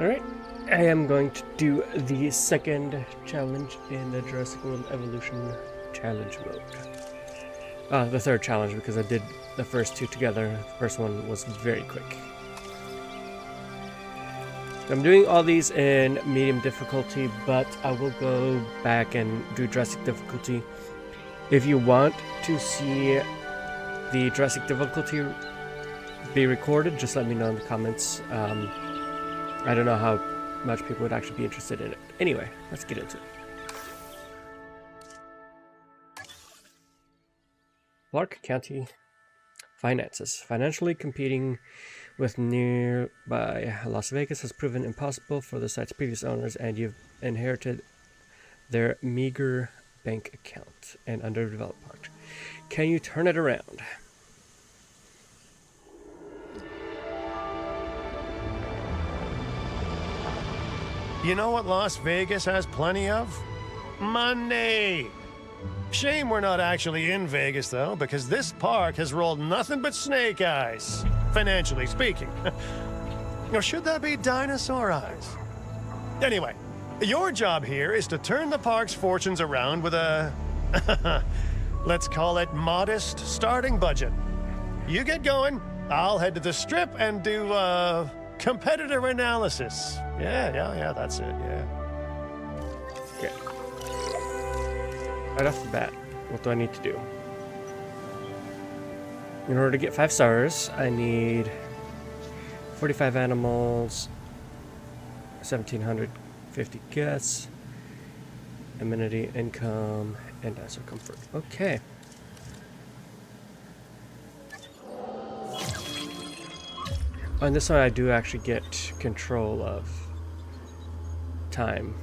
Alright, I am going to do the second challenge in the Jurassic World Evolution challenge mode. The third challenge, because I did the first two together. The first one was very quick. I'm doing all these in medium difficulty, but I will go back and do Jurassic Difficulty. If you want to see the Jurassic Difficulty be recorded, just let me know in the comments. I don't know how much people would actually be interested in it. Anyway, let's get into it. Clark County finances. Financially competing with nearby Las Vegas has proven impossible for the site's previous owners, and you've inherited their meager bank account and underdeveloped park. Can you turn it around? You know what Las Vegas has plenty of? Money! Shame we're not actually in Vegas, though, because this park has rolled nothing but snake eyes, financially speaking. Or should that be dinosaur eyes? Anyway, your job here is to turn the park's fortunes around with a, let's call it modest starting budget. You get going, I'll head to the strip and do, competitor analysis. Yeah, that's it, yeah. Okay. Right off the bat, what do I need to do? In order to get 5 stars, I need 45 animals, 1,750 guests, amenity, income, and dinosaur comfort. Okay. On this one, I do actually get control of time.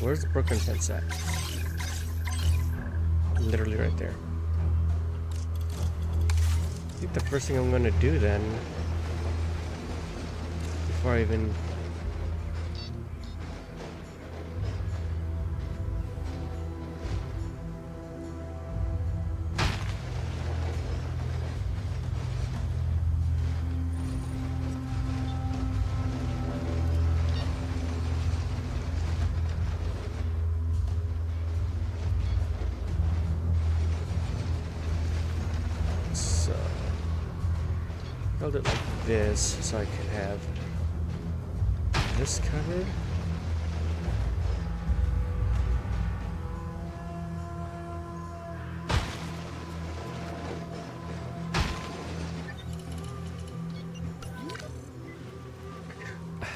Where's the broken fence at? Literally right there. I think the first thing I'm going to do then, before I even... build it like this so I can have this covered.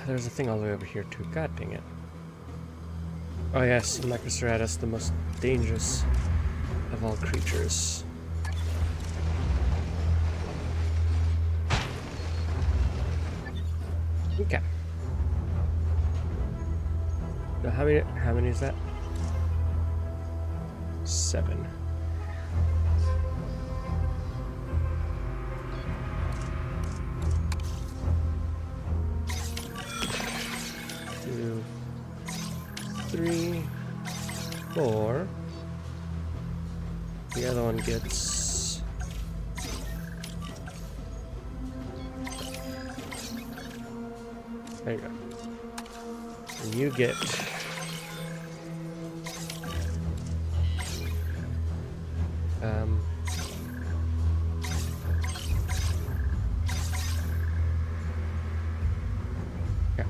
There's a thing all the way over here too. God dang it. Oh yes, Microceratus, the most dangerous of all creatures. Okay. Now how many is that? 7. Two, 3, 4. The other one gets... There you go. And you get... Yeah.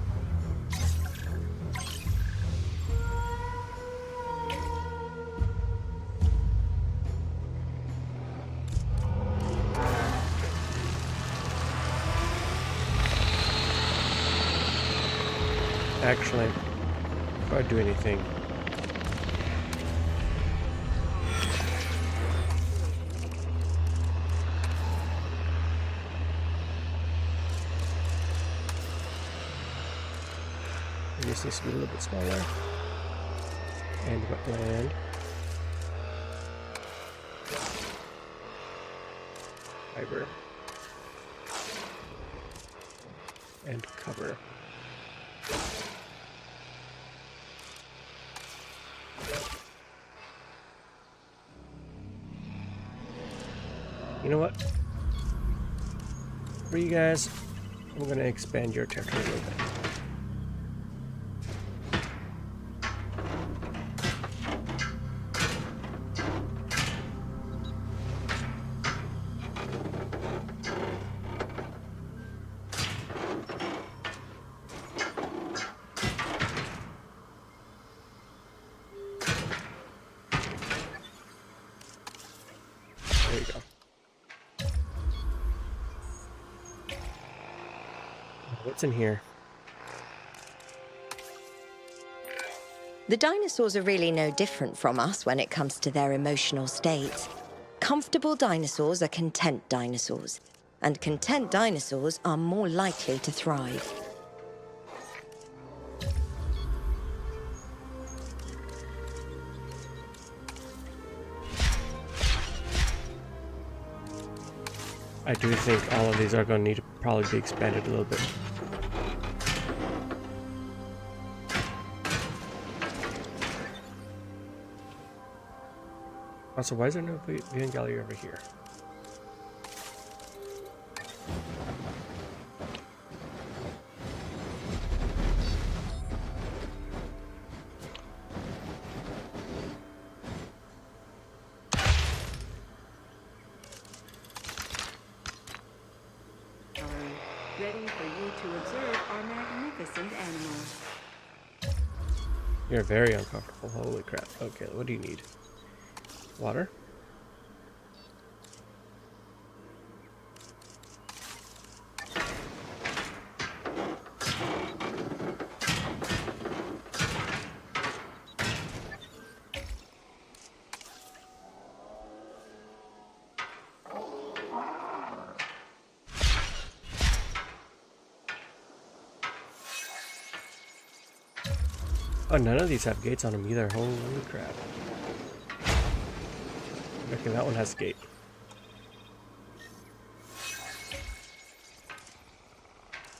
Actually, before I do anything, this needs to be a little bit smaller. And wetland. Fiber. And cover. know what? For you guys, I'm gonna expand your territory a little bit. There you go. What's in here? The dinosaurs are really no different from us when it comes to their emotional states. Comfortable dinosaurs are content dinosaurs, and content dinosaurs are more likely to thrive. I do think all of these are going to need to probably be expanded a little bit. Also, why is there no viewing gallery over here? Ready for you to observe our magnificent animals. You're very uncomfortable. Holy crap. Okay, what do you need? Water? Oh, none of these have gates on them either. Holy crap. Okay, that one has a gate.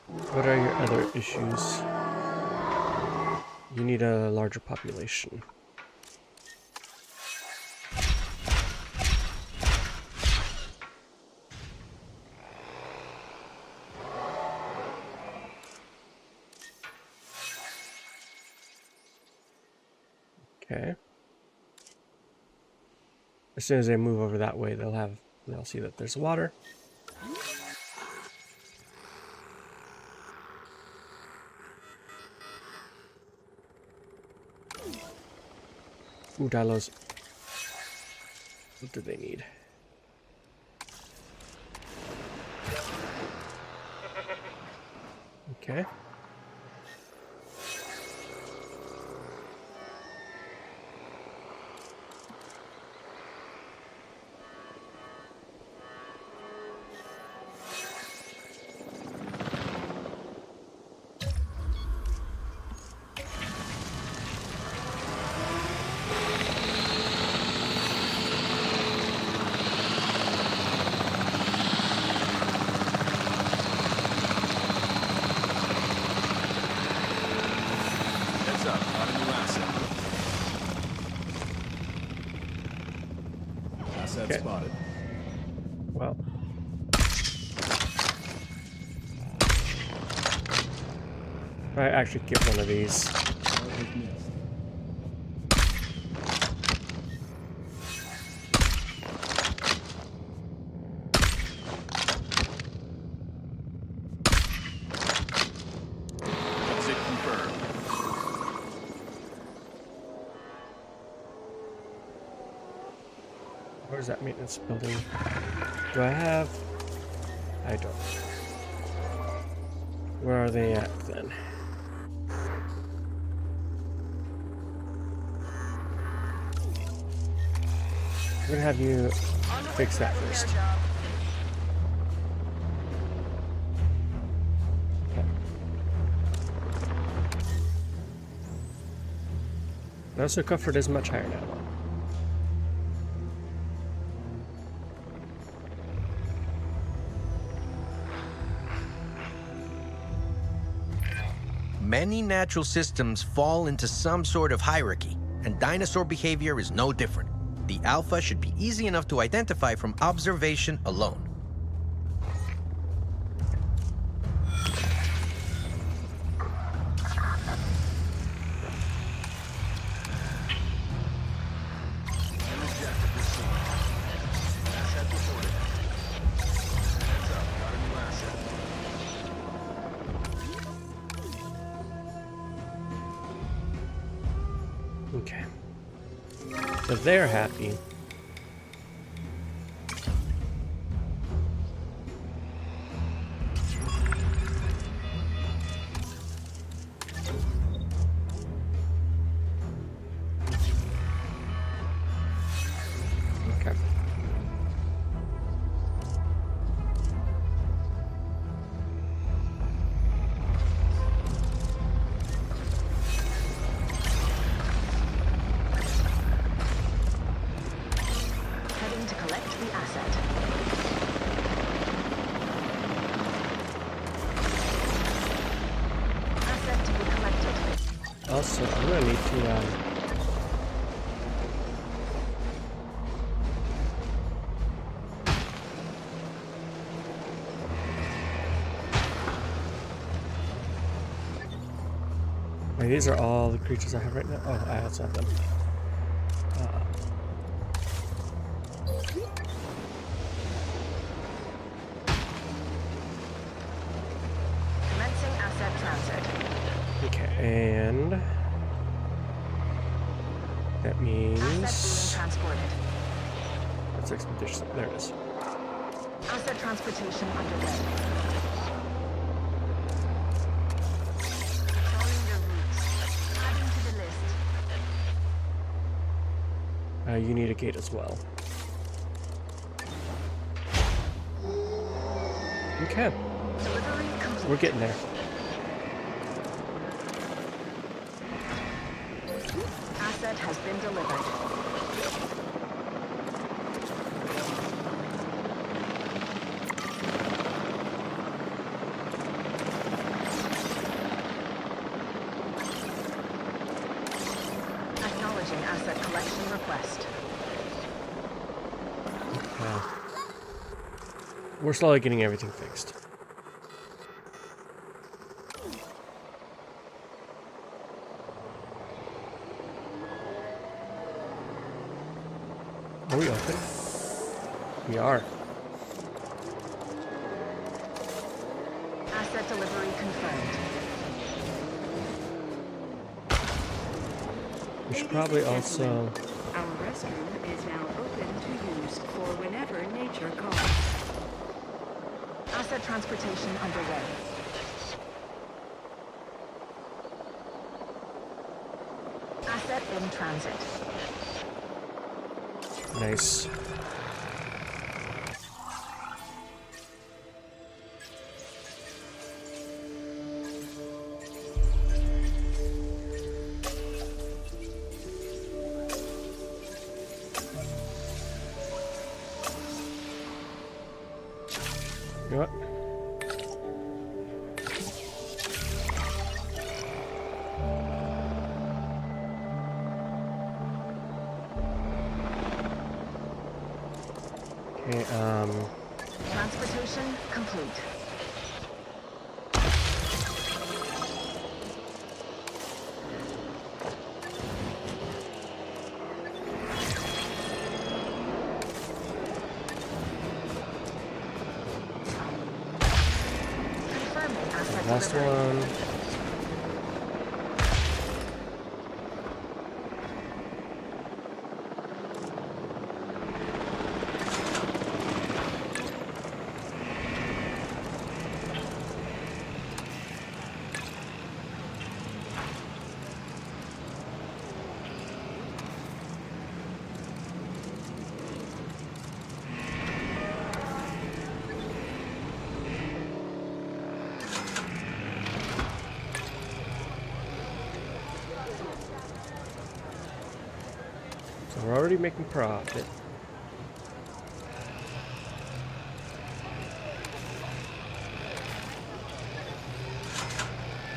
What are your other issues? You need a larger population. Okay. As soon as they move over that way, they'll see that there's water. Ooh, Dilos. What do they need? Okay. Okay. Spotted. Well. I actually get one of these. Exit confirmed. Where's that maintenance building? Do I have? I don't. Where are they at then? I'm gonna have you fix that first. Okay. Now, so comfort is much higher now. Many natural systems fall into some sort of hierarchy, and dinosaur behavior is no different. The Alpha should be easy enough to identify from observation alone. Okay. So they're happy. Okay. Heading to collect the asset. Asset to be collected. Also, I'm gonna need to wait, these are all the creatures I have right now. Oh, I also have them. Commencing asset transit. Okay, and that Asset means being transported. that's expedition. There it is. Asset transportation underway. Following your routes. Adding to the list. You need a gate as well. Okay, Delivery complete. we're getting there. Asset has been delivered. Acknowledging asset collection request. We're slowly getting everything fixed. Are we open? We are. Asset delivery confirmed. We should Ladies probably and also. gentlemen, our restroom is now open to use for whenever nature calls. Asset transportation underway. Asset in transit. Nice. You know what? Okay, Transportation complete. Confirming asset last delivery. one. So we're already making profit.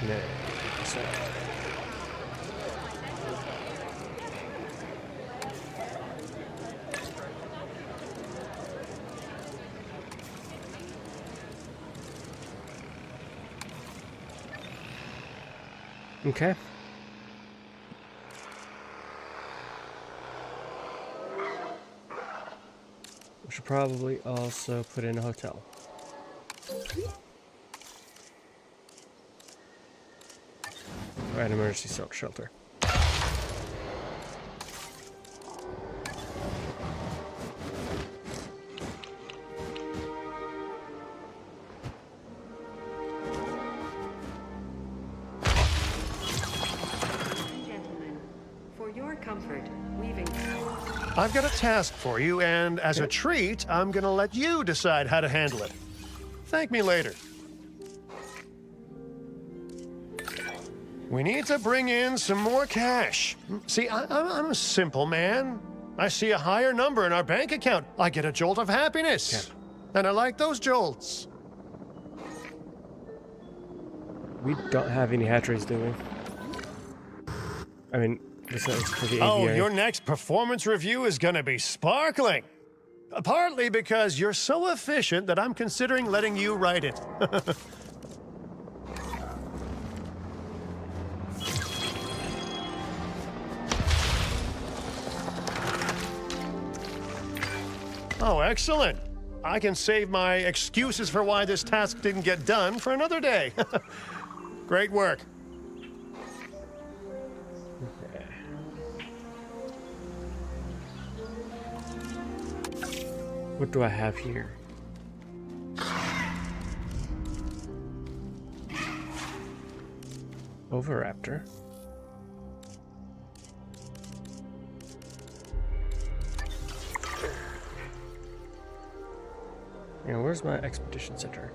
No. So. Okay. We should probably also put in a hotel. Or an emergency shelter. Gentlemen, for your comfort, we've I've got a task for you, and as a treat, I'm gonna let you decide how to handle it. Thank me later. We need to bring in some more cash. See, I'm a simple man. I see a higher number in our bank account. I get a jolt of happiness. And I like those jolts. We don't have any hatcheries, do we? I mean, besides for the Oh, aviary. your next performance review is gonna be sparkling. Partly because you're so efficient that I'm considering letting you write it. Oh, excellent. I can save my excuses for why this task didn't get done for another day. Great work. Okay. What do I have here? Oviraptor. And where's my expedition center?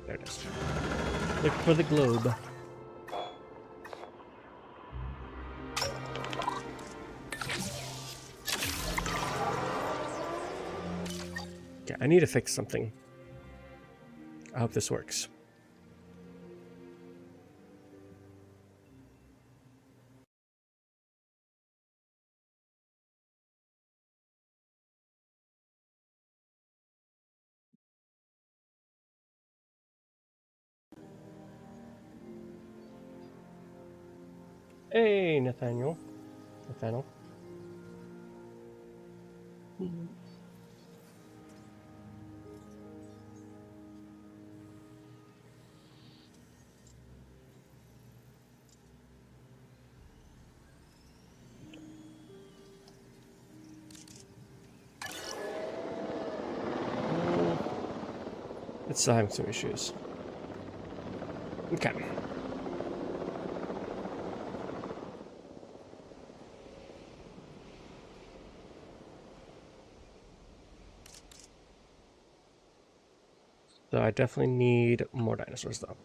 There it is. Look for the globe. Okay, I need to fix something. I hope this works. Hey, Nathaniel. Nathaniel. It's still having some issues. Okay. So I definitely need more dinosaurs, though.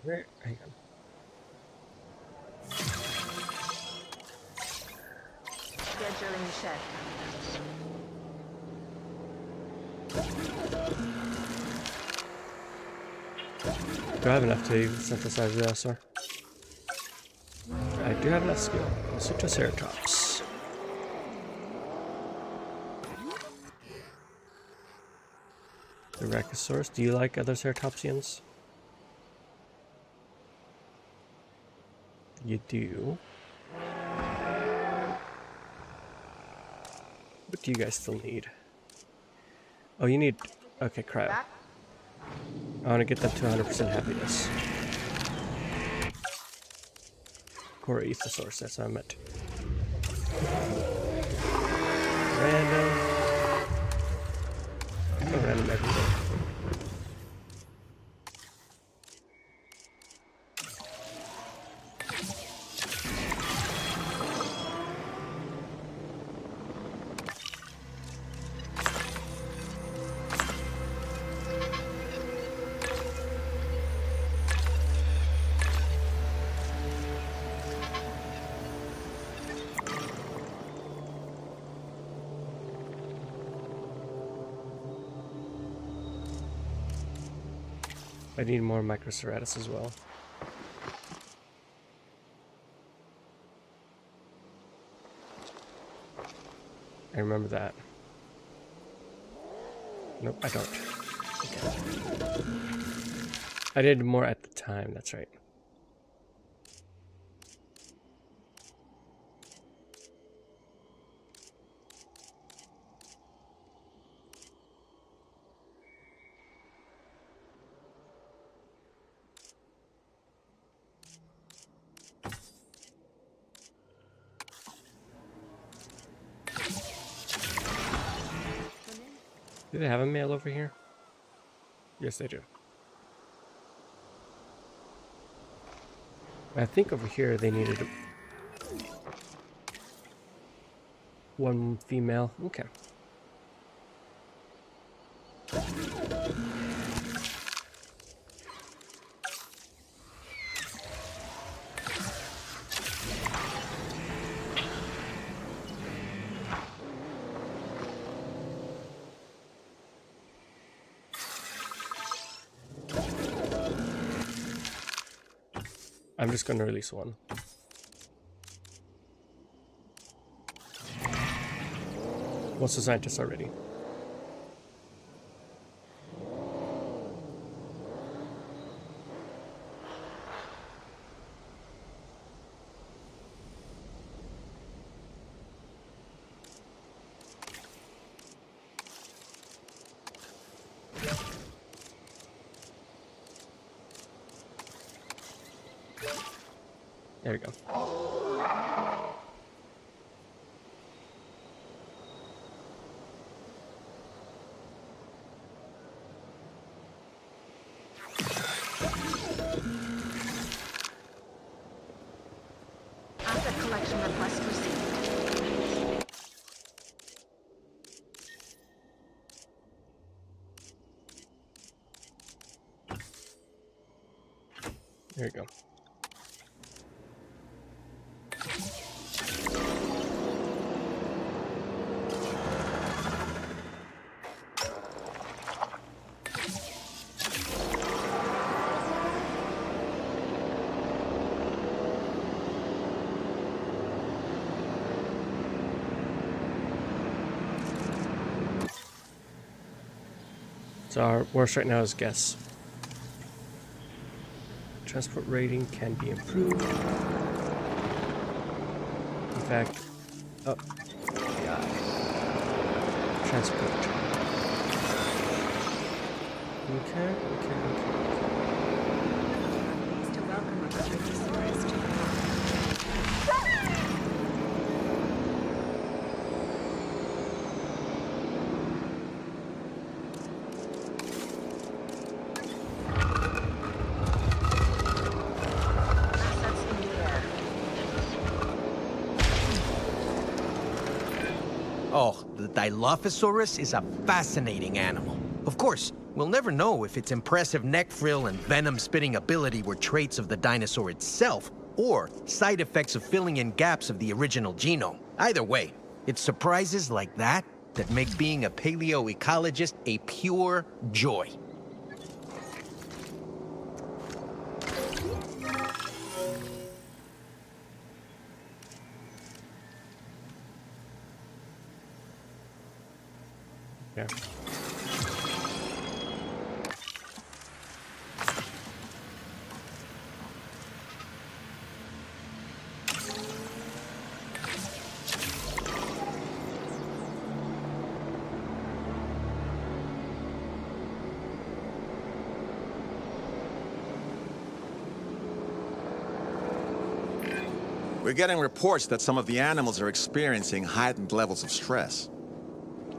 Where? Hang on. Scheduling check. Do I have enough to synthesize the dinosaur? I do have enough skill. Let's do Triceratops. The Brachiosaurus. Do you like other ceratopsians? You do. What do you guys still need? Oh, you need... Okay, cryo. I want to get them to 100% happiness. Core Ethosaurus, that's what I meant. Random. Oh, random everywhere. I need more Microceratus as well. I remember that. Nope, I don't. Okay. I did more at the time, that's right. Do they have a mail over here? Yes, they do. I think over here they needed one female. Okay. I'm just going to release one. What's the scientist already? There we go. Asset collection request received. There you go. So our worst right now is guess. Transport rating can be improved. In fact, oh, transport. Okay. Pleased to welcome a Tyrannosaurus to the park. Assets in the air. Oh, the Dilophosaurus is a fascinating animal. Of course, we'll never know if its impressive neck frill and venom-spitting ability were traits of the dinosaur itself, or side effects of filling in gaps of the original genome. Either way, it's surprises like that that make being a paleoecologist a pure joy. Yeah. We're getting reports that some of the animals are experiencing heightened levels of stress.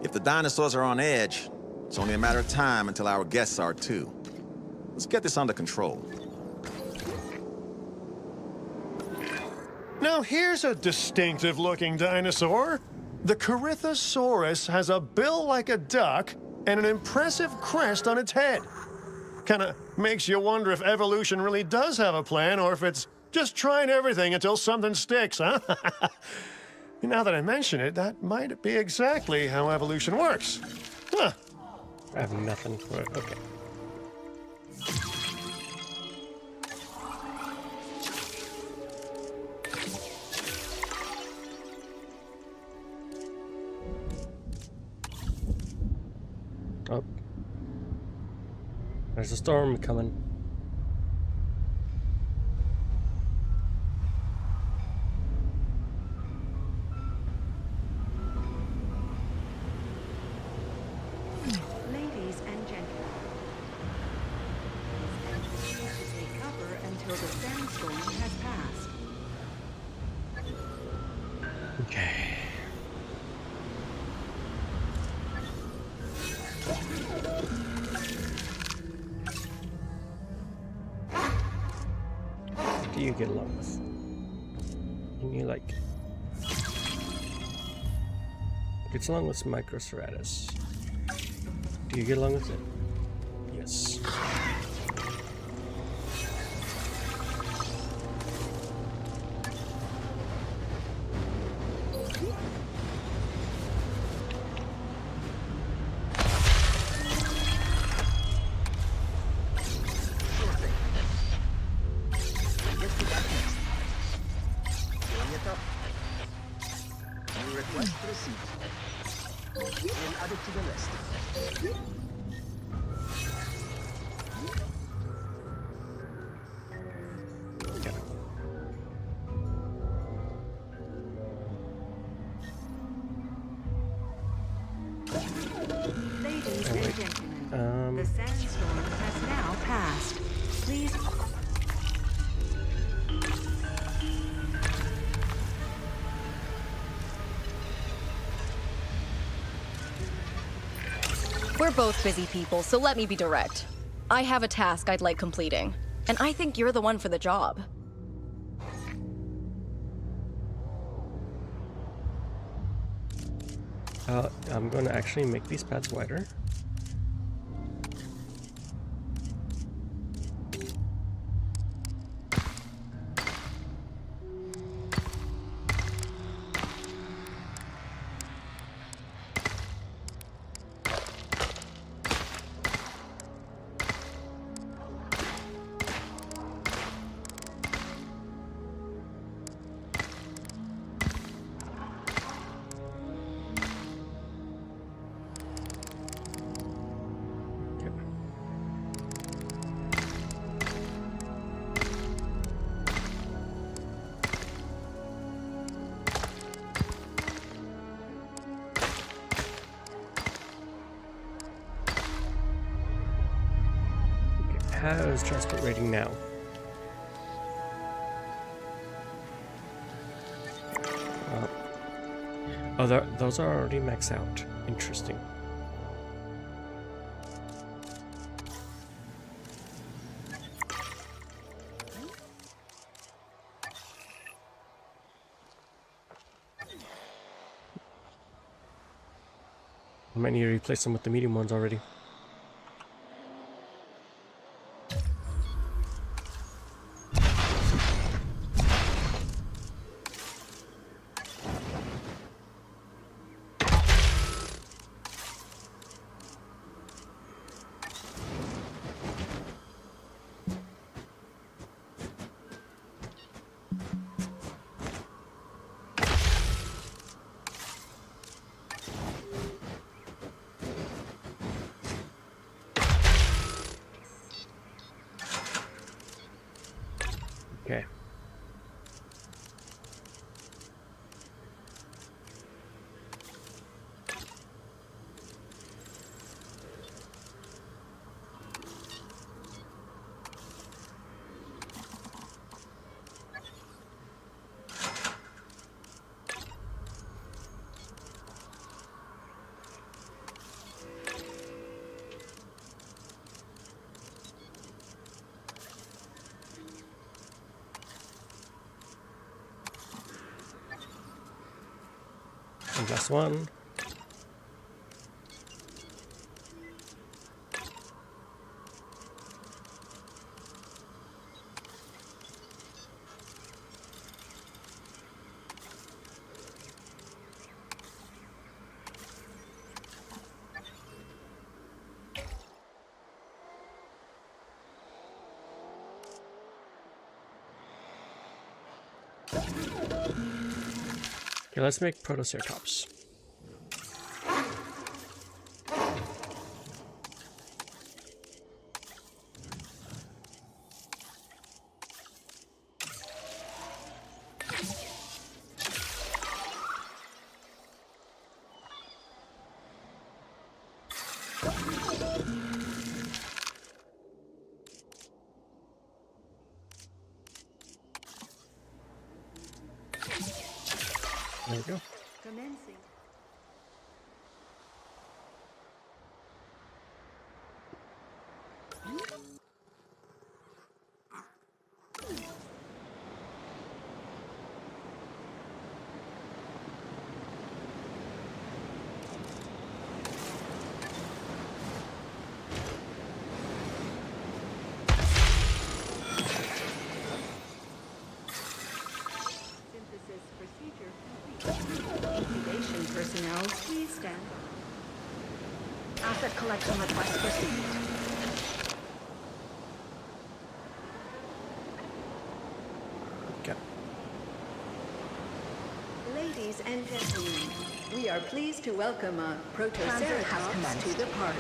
If the dinosaurs are on edge, it's only a matter of time until our guests are too. Let's get this under control. Now here's a distinctive-looking dinosaur. The Corythosaurus has a bill like a duck and an impressive crest on its head. Kinda makes you wonder if evolution really does have a plan or if it's just trying everything until something sticks, huh? Now that I mention it, that might be exactly how evolution works. Huh. I have nothing for it. Okay. Oh, There's a storm coming. Ladies and gentlemen, take cover until the sandstorm has passed. Okay. What do you get along with? Can you like... Gets along with Microceratus. Do you get along with it? Yes. Request received. And added to the list. Ladies and gentlemen, the sandstorm has now passed. Please. We're both busy people, so let me be direct. I have a task I'd like completing, and I think you're the one for the job. I'm going to actually make these pads wider. How's transport rating now? Oh, those are already maxed out. Interesting. I might need to replace them with the medium ones already. Okay. And last one. Okay, let's make Protoceratops. There we go. Commencing. Synthesis procedure complete. Incubation personnel, please stand by. Asset collection request received. Okay. Ladies and gentlemen, we are pleased to welcome a Transit has Protoceratops commenced. to the party.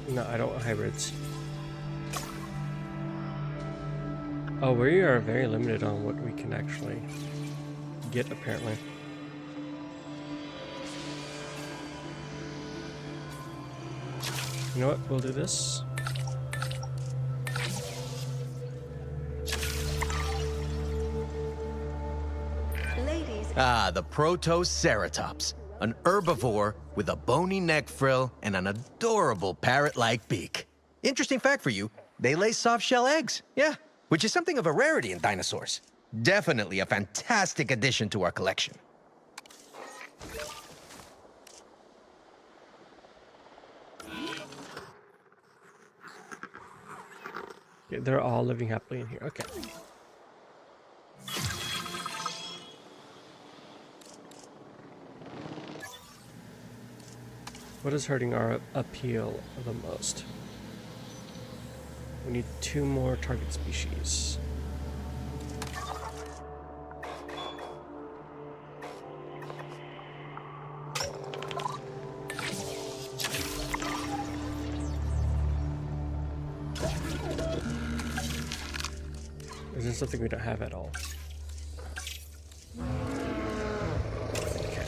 No, I don't want hybrids. Oh, we are very limited on what we can actually get, apparently. You know what? We'll do this. Ladies Ah, the Protoceratops. An herbivore with a bony neck frill and an adorable parrot-like beak. Interesting fact for you, they lay soft-shell eggs. Yeah, which is something of a rarity in dinosaurs. Definitely a fantastic addition to our collection. Okay, they're all living happily in here. Okay. What is hurting our appeal the most? We need 2 more target species. Is there something we don't have at all? Okay.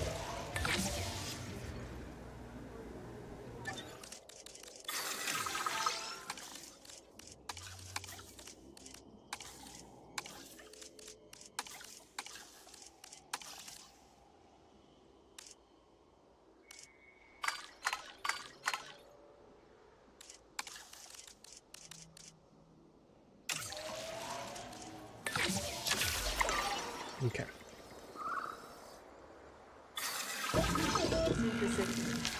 Okay. synthesis.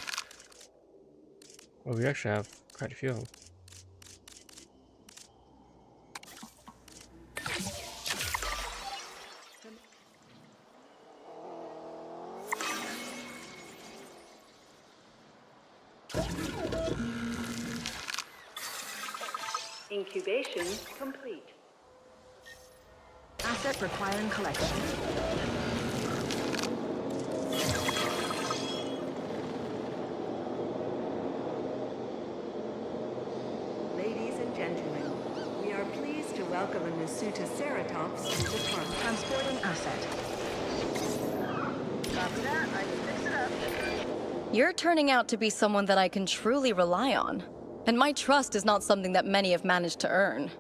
Well, we actually have quite a few of them. Incubation complete. Asset requiring collection. Ladies and gentlemen, we are pleased to welcome a Protoceratops to the park. Transporting asset. Copy that. I can fix it up. You're turning out to be someone that I can truly rely on. And my trust is not something that many have managed to earn.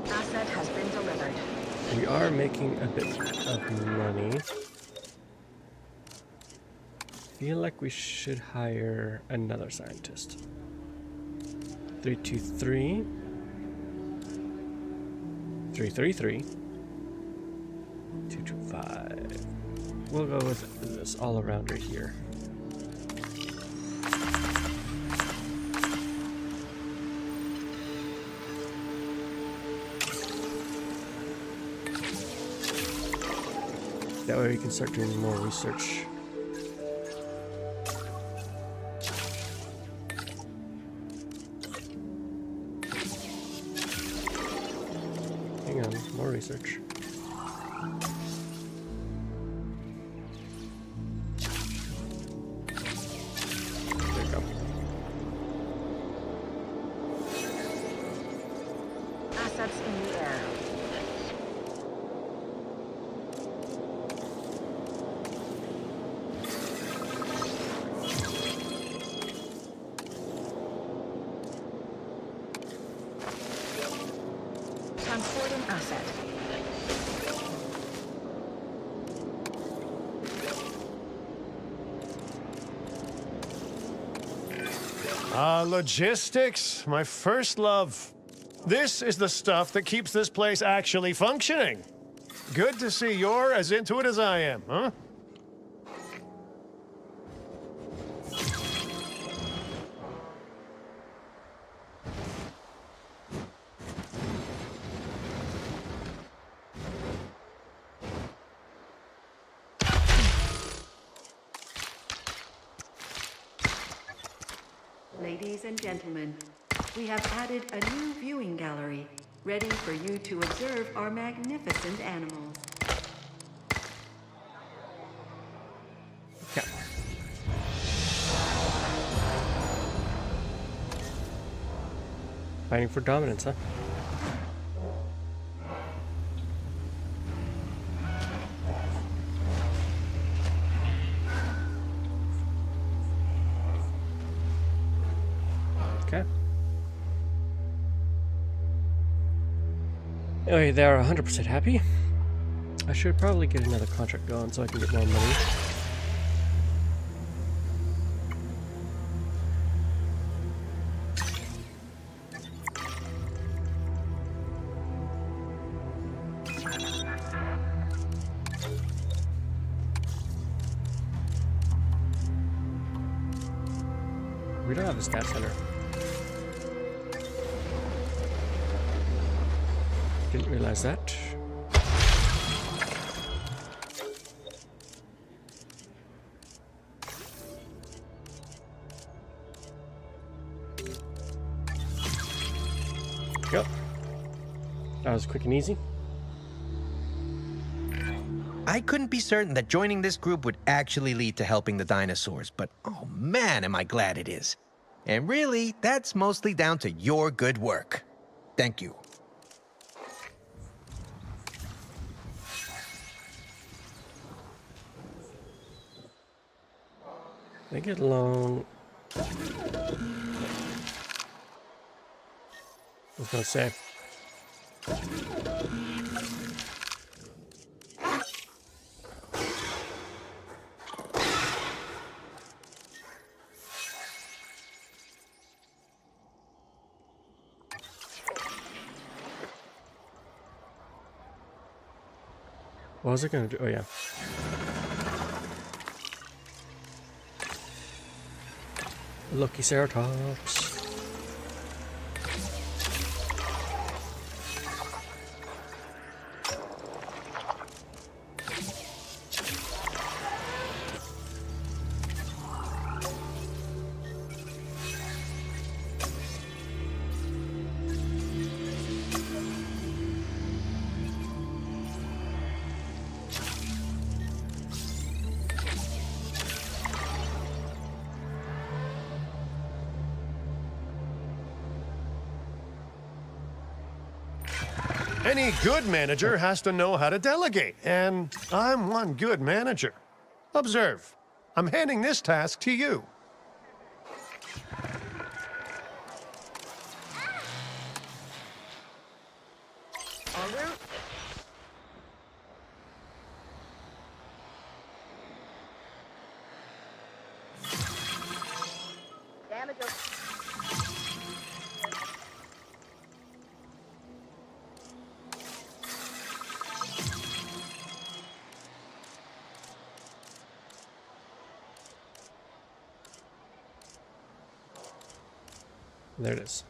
Asset has been delivered. We are making a bit of money. Feel like we should hire another scientist. 323 333 225. We'll go with this all arounder here. That way we can start doing more research. Hang on, more research. There we go. Logistics, my first love. This is the stuff that keeps this place actually functioning. Good to see you're as into it as I am, huh? Ladies and gentlemen, we have added a new viewing gallery, ready for you to observe our magnificent animals. Okay. Fighting for dominance, huh? Okay. Anyway, they are 100% happy. I should probably get another contract going so I can get more money. We don't have a stat center. Didn't realize that. Yep. That was quick and easy. I couldn't be certain that joining this group would actually lead to helping the dinosaurs, but oh man, am I glad it is. And really, that's mostly down to your good work. Thank you. They get along. I was gonna say. What was it gonna do? Oh yeah. Lucky Ceratops. Any good manager has to know how to delegate, and I'm one good manager. Observe. I'm handing this task to you. En route. Damage over. There it is.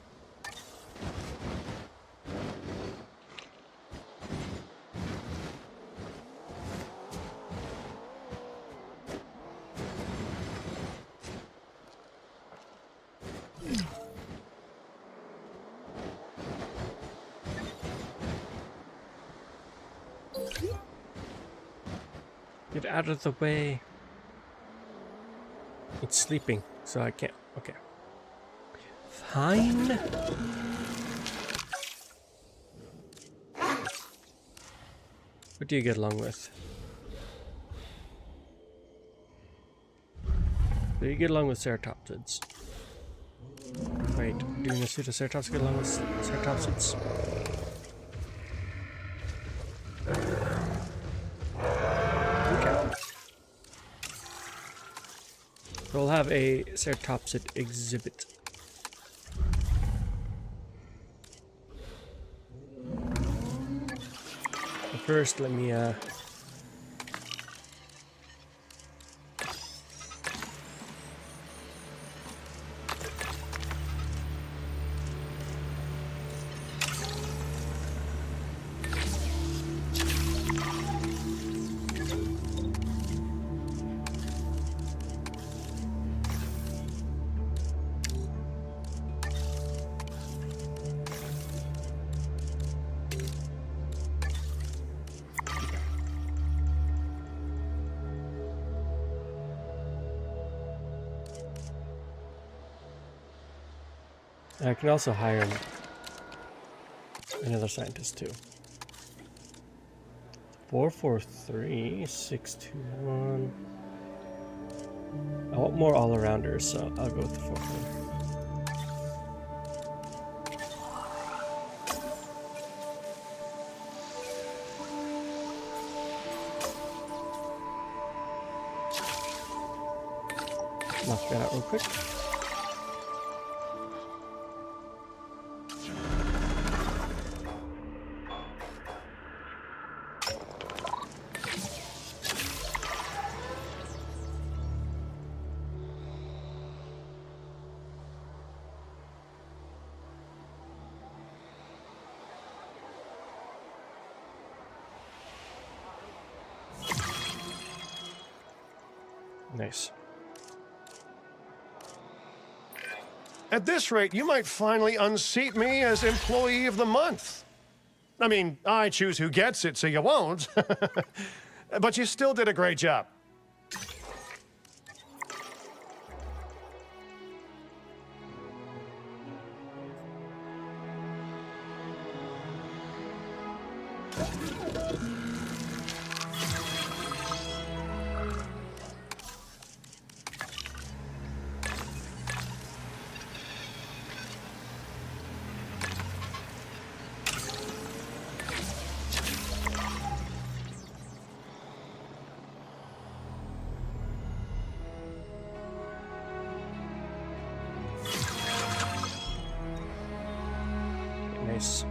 Get out of the way. It's sleeping, so I can't. Okay. Fine. What do you get along with? Do you get along with ceratopsids? Wait, do Pseudoceratops get along with ceratopsids? Okay. We'll have a ceratopsid exhibit. first, let me I can also hire another scientist too. 443-621. I want more all-arounders, so I'll go with the 443. Knock that out real quick. Nice. At this rate, you might finally unseat me as Employee of the Month. I mean, I choose who gets it, so you won't. But you still did a great job. Nice.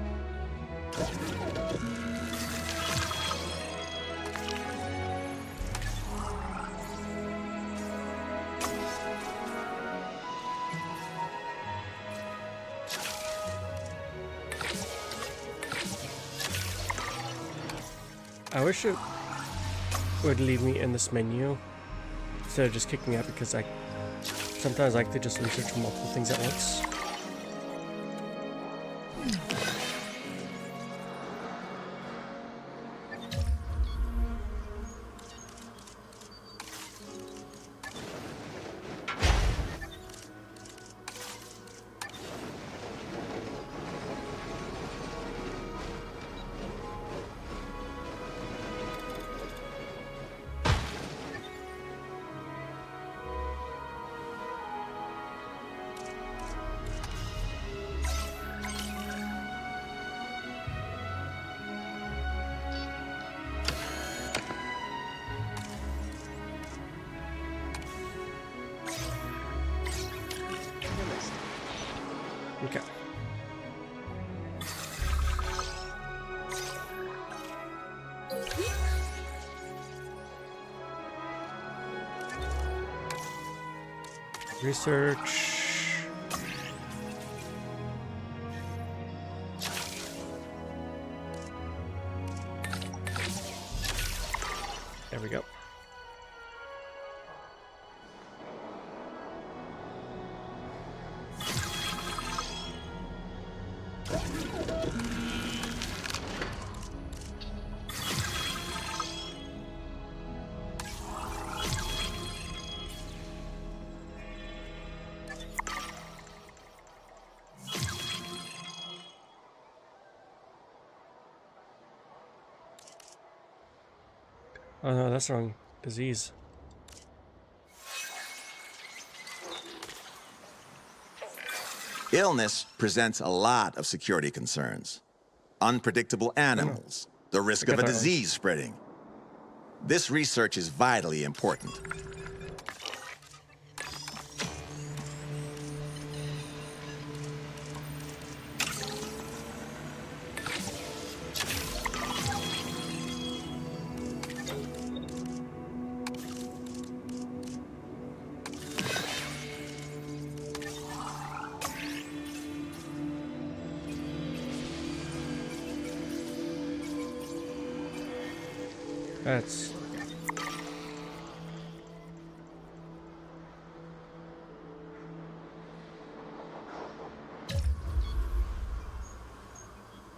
I wish it would leave me in this menu instead of just kicking out, because I sometimes like to just research multiple things at once. Okay. Research. There we go. Oh no, that's the wrong disease. Illness presents a lot of security concerns. Unpredictable animals, the risk of a disease spreading. This research is vitally important. That's...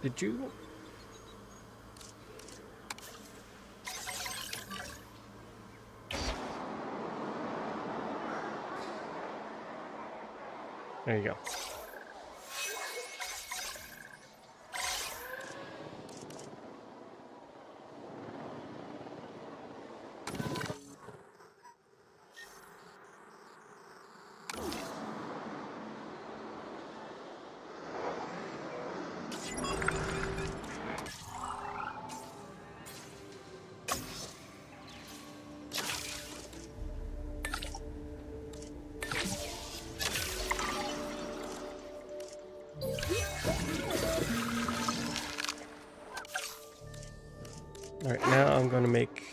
Did you... There you go. Alright, now I'm going to make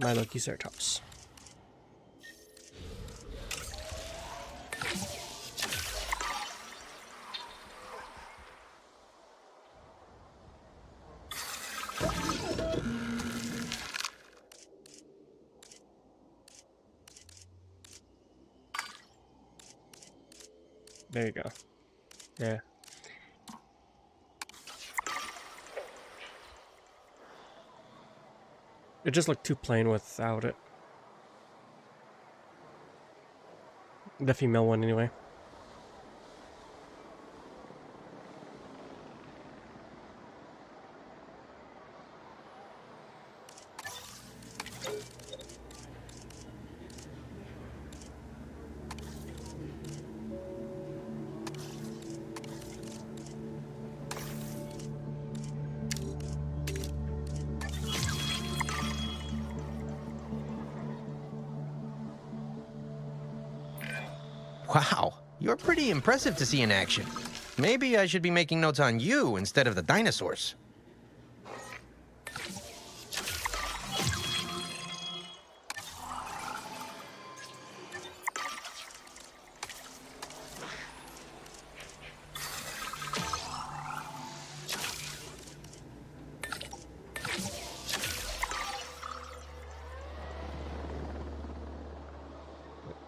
my Lokiceratops. There you go. Yeah. It just looked too plain without it. The female one, anyway. Wow, you're pretty impressive to see in action. Maybe I should be making notes on you instead of the dinosaurs.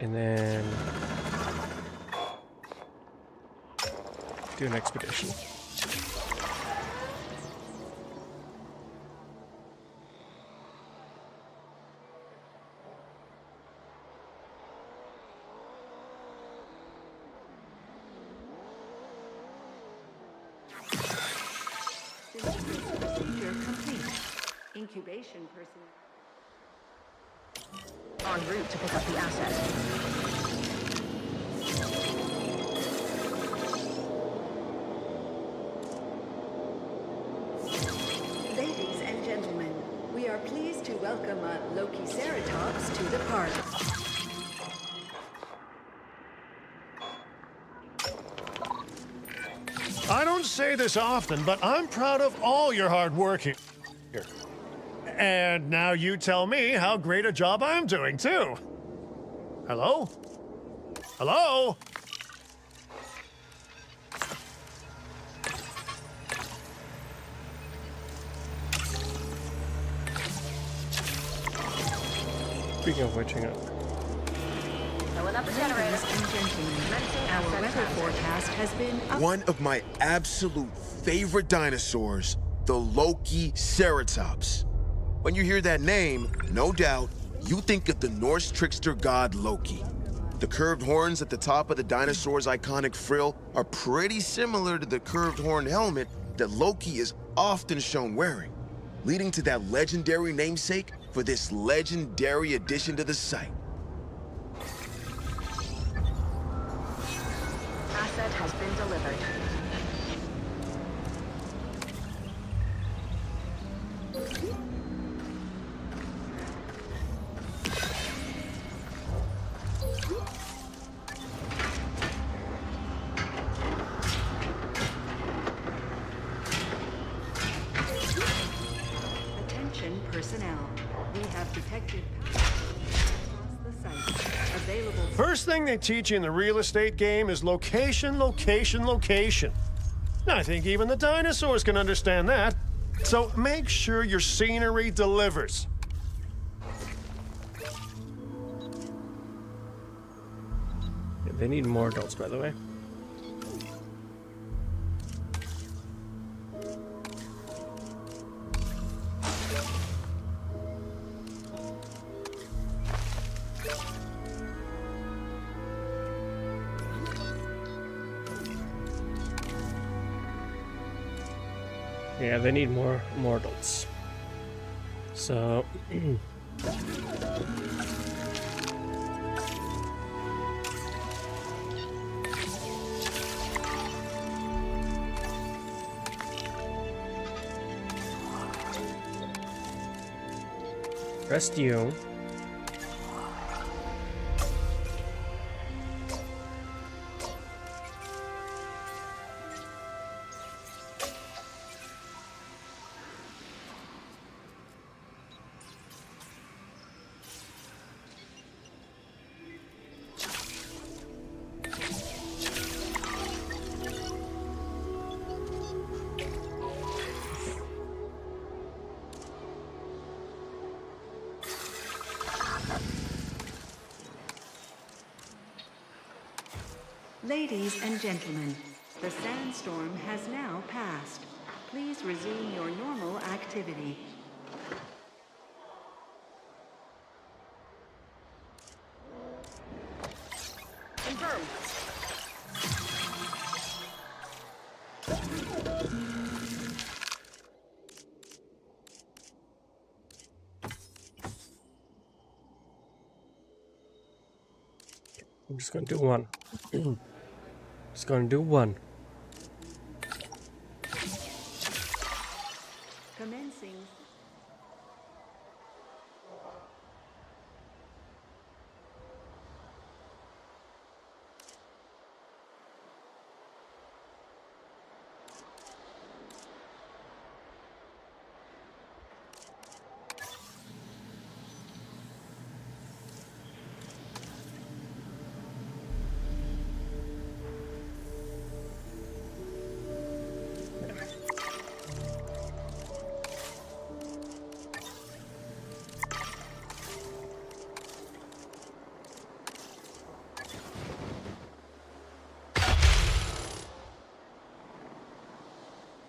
And then do an expedition. Procedure complete. Incubation person. En route to pick up the asset. Ladies and gentlemen, we are pleased to welcome a Lokiceratops to the park. I don't say this often, but I'm proud of all your hard work here. And now you tell me how great a job I'm doing, too. Hello? Hello? Speaking of which, hang on. Filling up the generator. Ladies and gentlemen, our weather forecast has been up. One of my absolute favorite dinosaurs, the Lokiceratops. When you hear that name, no doubt, you think of the Norse trickster god Loki. The curved horns at the top of the dinosaur's iconic frill are pretty similar to the curved horn helmet that Loki is often shown wearing, leading to that legendary namesake for this legendary addition to the site. Asset has been delivered. Attention personnel. We have detected power across the site. Available. First thing they teach you in the real estate game is location, location, location. I think even the dinosaurs can understand that. So make sure your scenery delivers. Yeah, they need more adults, by the way. Yeah, they need more adults. So rest you. Ladies and gentlemen, the sandstorm has now passed. Please resume your normal activity. Confirmed. I'm just gonna do one. Just gonna do one. Commencing.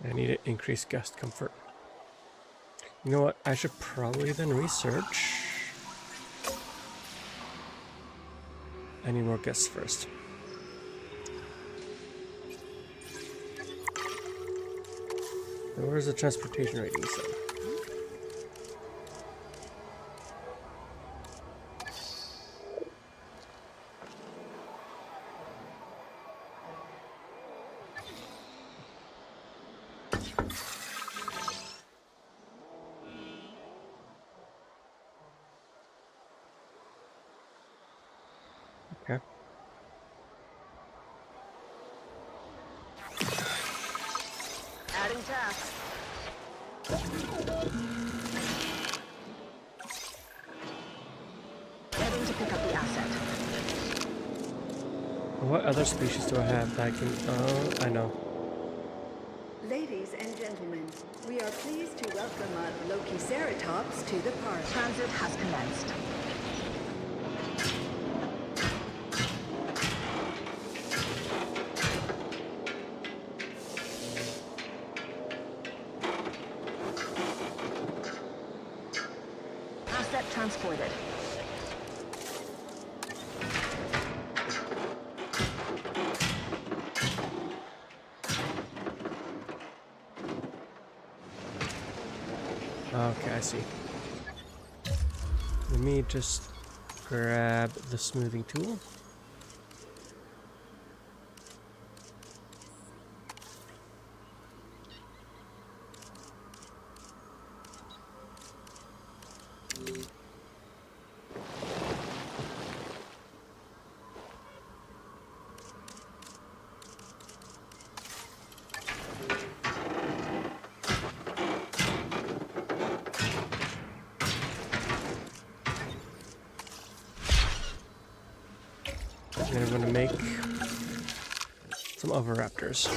I need to increase guest comfort. You know what? I should probably then research. I need more guests first. Where's the transportation rating set? Okay. Adding tasks. Heading to pick up the asset. What other species do I have that I can... Oh, I know. Ladies and gentlemen, we are pleased to welcome our Lokiceratops to the park. Transit has commenced. Asset transported. Okay, I see. Let me just grab the smoothing tool. And then I'm going to make some oviraptors.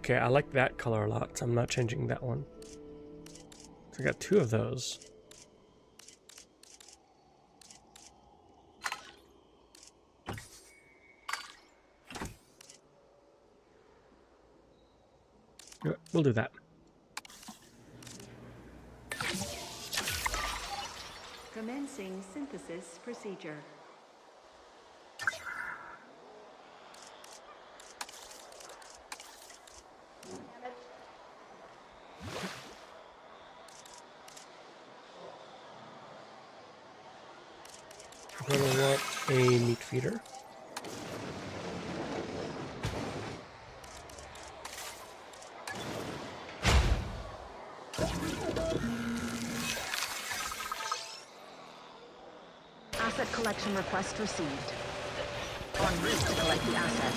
Okay, I like that color a lot, so I'm not changing that one. So I got 2 of those. Yeah, we'll do that. Commencing synthesis procedure. I'm gonna want a meat feeder. Asset collection request received. En route to collect the asset.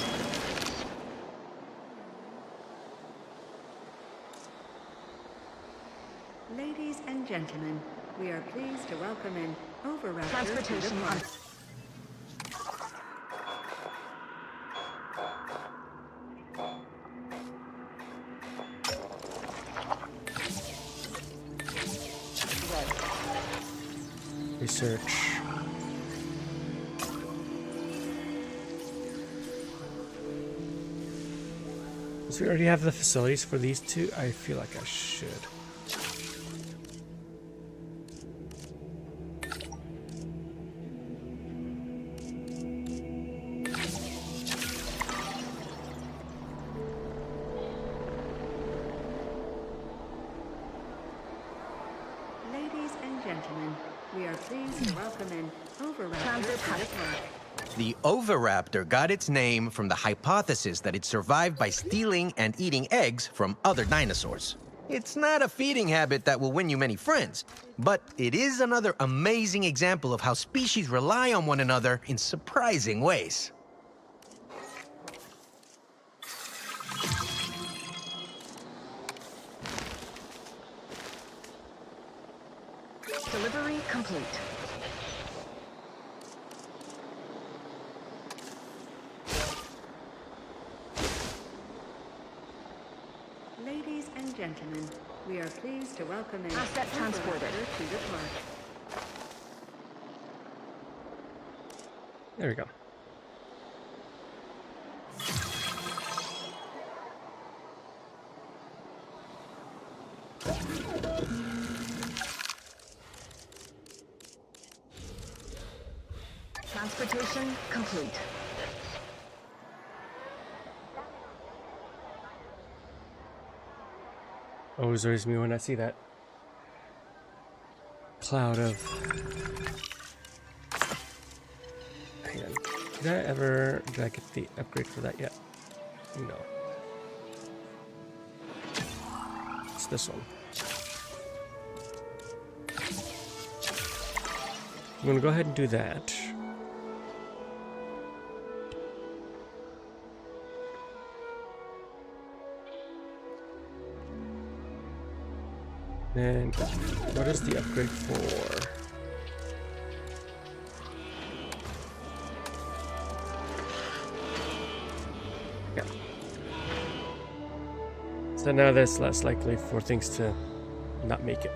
Ladies and gentlemen, we are pleased to welcome an Overraptor Transportation to the on. park. Research. So we already have the facilities for these 2. I feel like I should. Ladies and gentlemen, we are pleased to welcome an Overraptor Transit to the park. The Oviraptor got its name from the hypothesis that it survived by stealing and eating eggs from other dinosaurs. It's not a feeding habit that will win you many friends, but it is another amazing example of how species rely on one another in surprising ways. Delivery complete. Ladies and gentlemen, we are pleased to welcome an Asset transported. Overraptor to the park. There we go. Transportation complete. Always worries me when I see that cloud of... Hang on. Did I get the upgrade for that yet? No. It's this one. I'm gonna go ahead and do that. Then, what is the upgrade for? Yeah. So now that's less likely for things to not make it.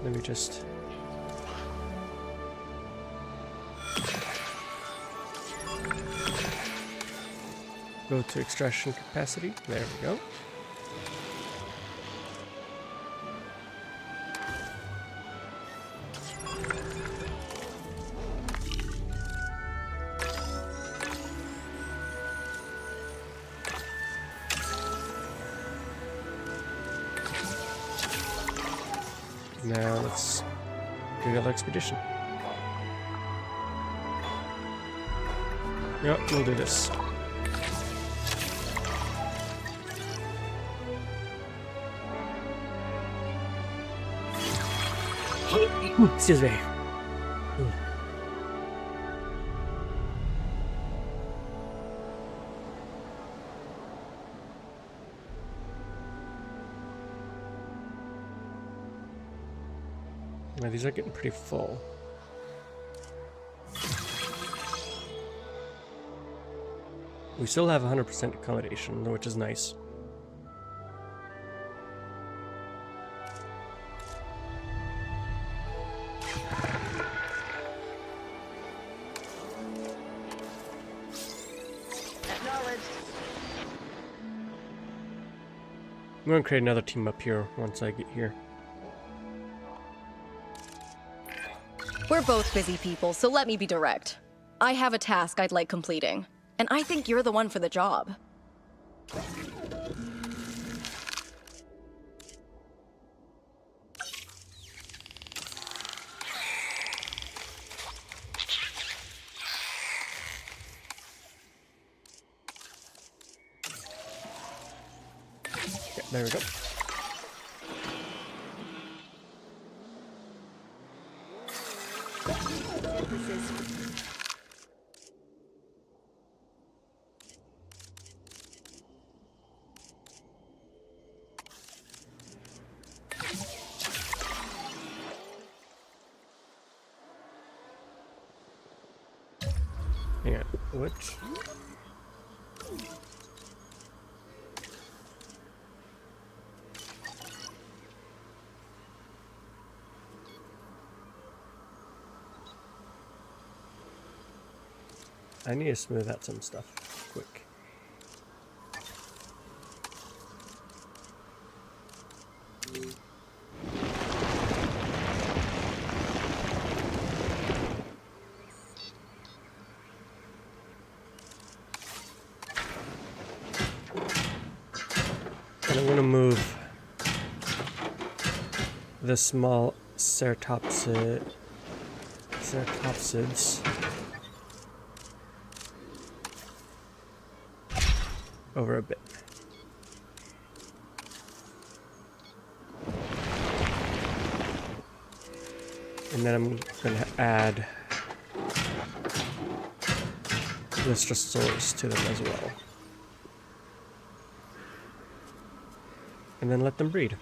Let me just... go to extraction capacity. There we go. Now let's do another expedition. Yep, we'll do this. Excuse me. Now, these are getting pretty full. We still have 100% accommodation, which is nice. I'm going to create another team up here once I get here. We're both busy people, so let me be direct. I have a task I'd like completing, and I think you're the one for the job. Okay, there we go. Hang on, which? I need to smooth out some stuff quick. And I want to move the small ceratopsids over a bit. And then I'm going to add Lystrosaurus to them as well. And then let them breed.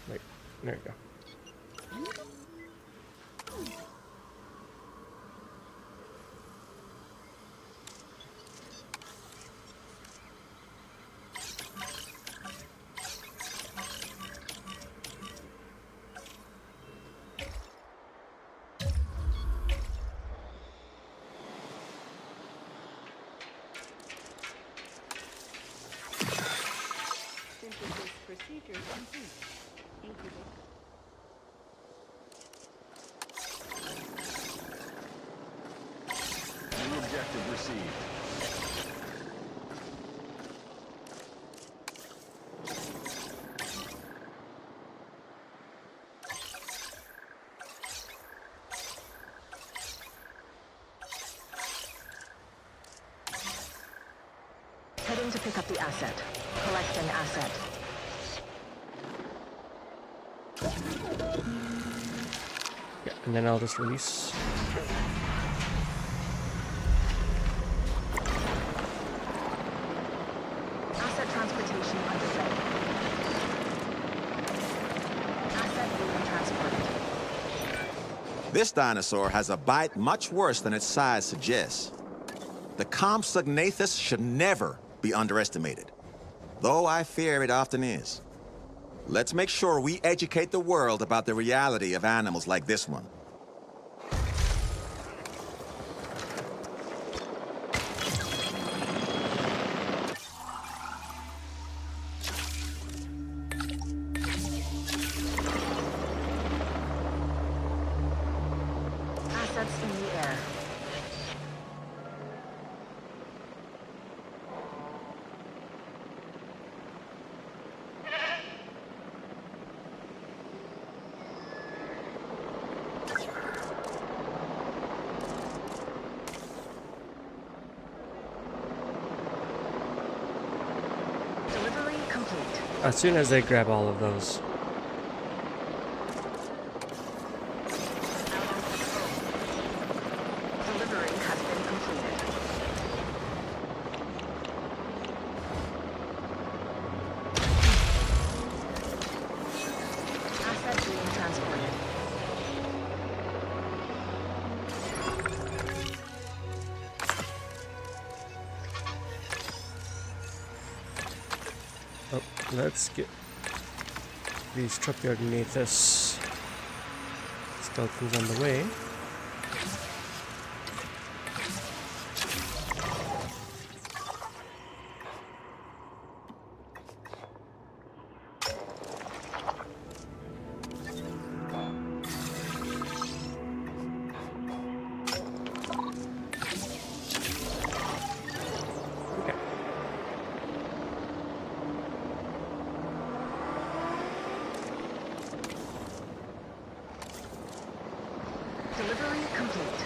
Wait, there you go. Synthesis procedure complete. Incubate. New objective received. Heading to pick up the asset. Collecting asset. Yeah, and then I'll just release. Asset transportation underway. Asset being transported. This dinosaur has a bite much worse than its size suggests. The Compsognathus should never be underestimated, though I fear it often is. Let's make sure we educate the world about the reality of animals like this one. Assets in the air. Delivery complete. As soon as they grab all of those. Delivery has been completed. Asset being transported. let's get these Tropiognathus skeletons on the way. Delivery complete.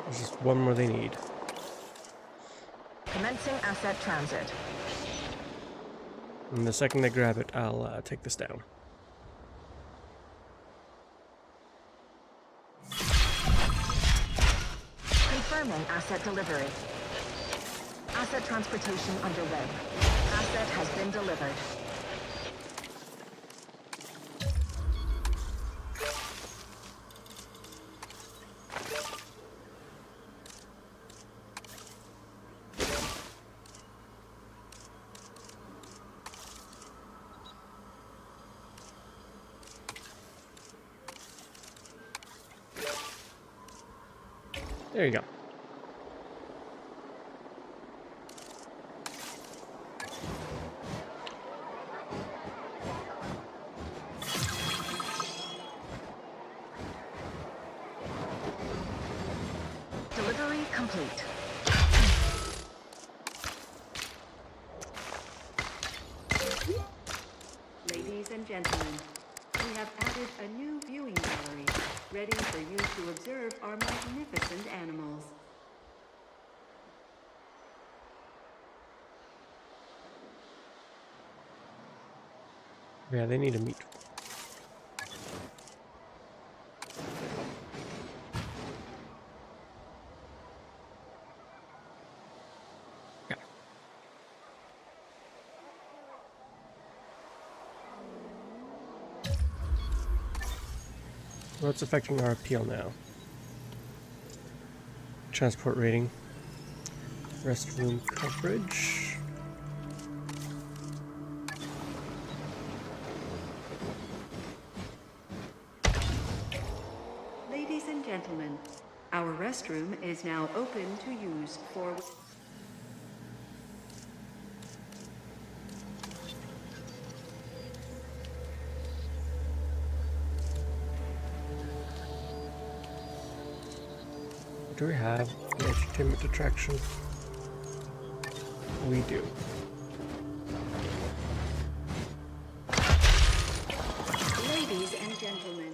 There's just one more they need. Commencing asset transit. And the second they grab it, I'll take this down. Confirming asset delivery. Asset transportation underway. Asset has been delivered. There you go. Delivery complete. Ladies and gentlemen, we have added a new viewing gallery, ready for you to observe our magnificent animals. Yeah, they need a meat. Yeah. What's affecting our appeal now? Transport rating. Restroom coverage. Ladies and gentlemen, our restroom is now open to use for... Do we have an entertainment attraction? We do. Ladies and gentlemen,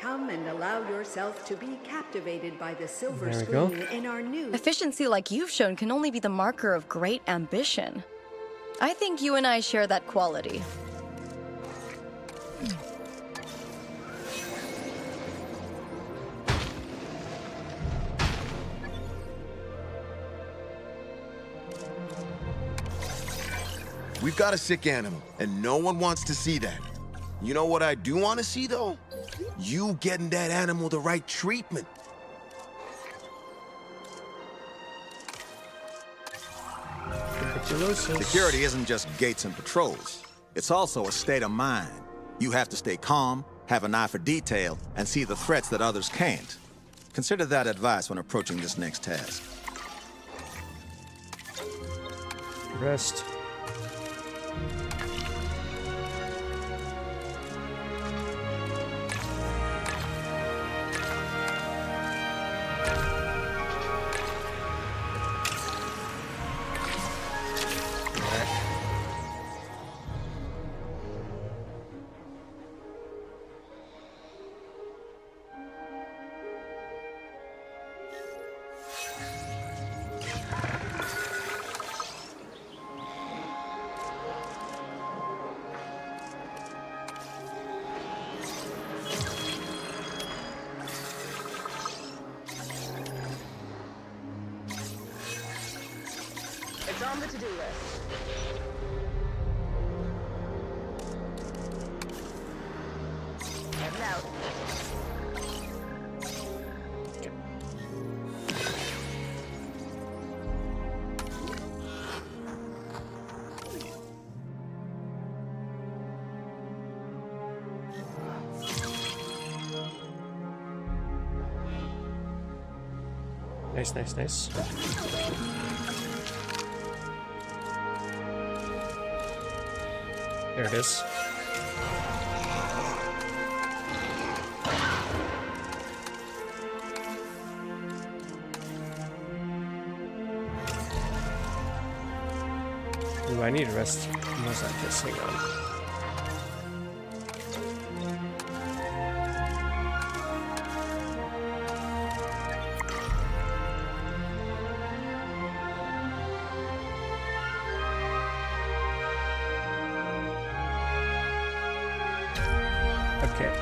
come and allow yourself to be captivated by the silver There we go. screen in our new... Efficiency like you've shown can only be the marker of great ambition. I think you and I share that quality. We've got a sick animal, and no one wants to see that. You know what I do want to see, though? You getting that animal the right treatment. Security isn't just gates and patrols. It's also a state of mind. You have to stay calm, have an eye for detail, and see the threats that others can't. Consider that advice when approaching this next task. Rest. It's on the to-do list. Heading out. Nice, nice, nice. There it is. Ooh, I need to rest most like this. Hang on. Okay.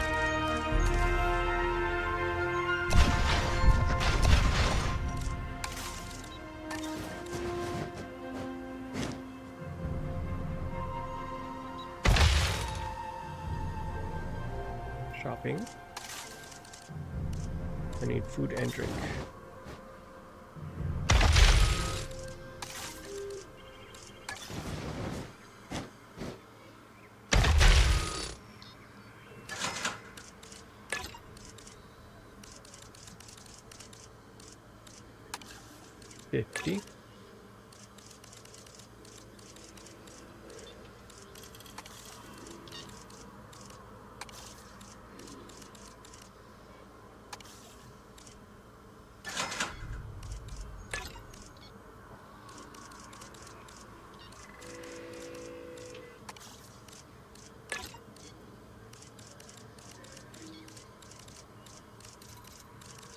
Shopping. I need food and drink. $50.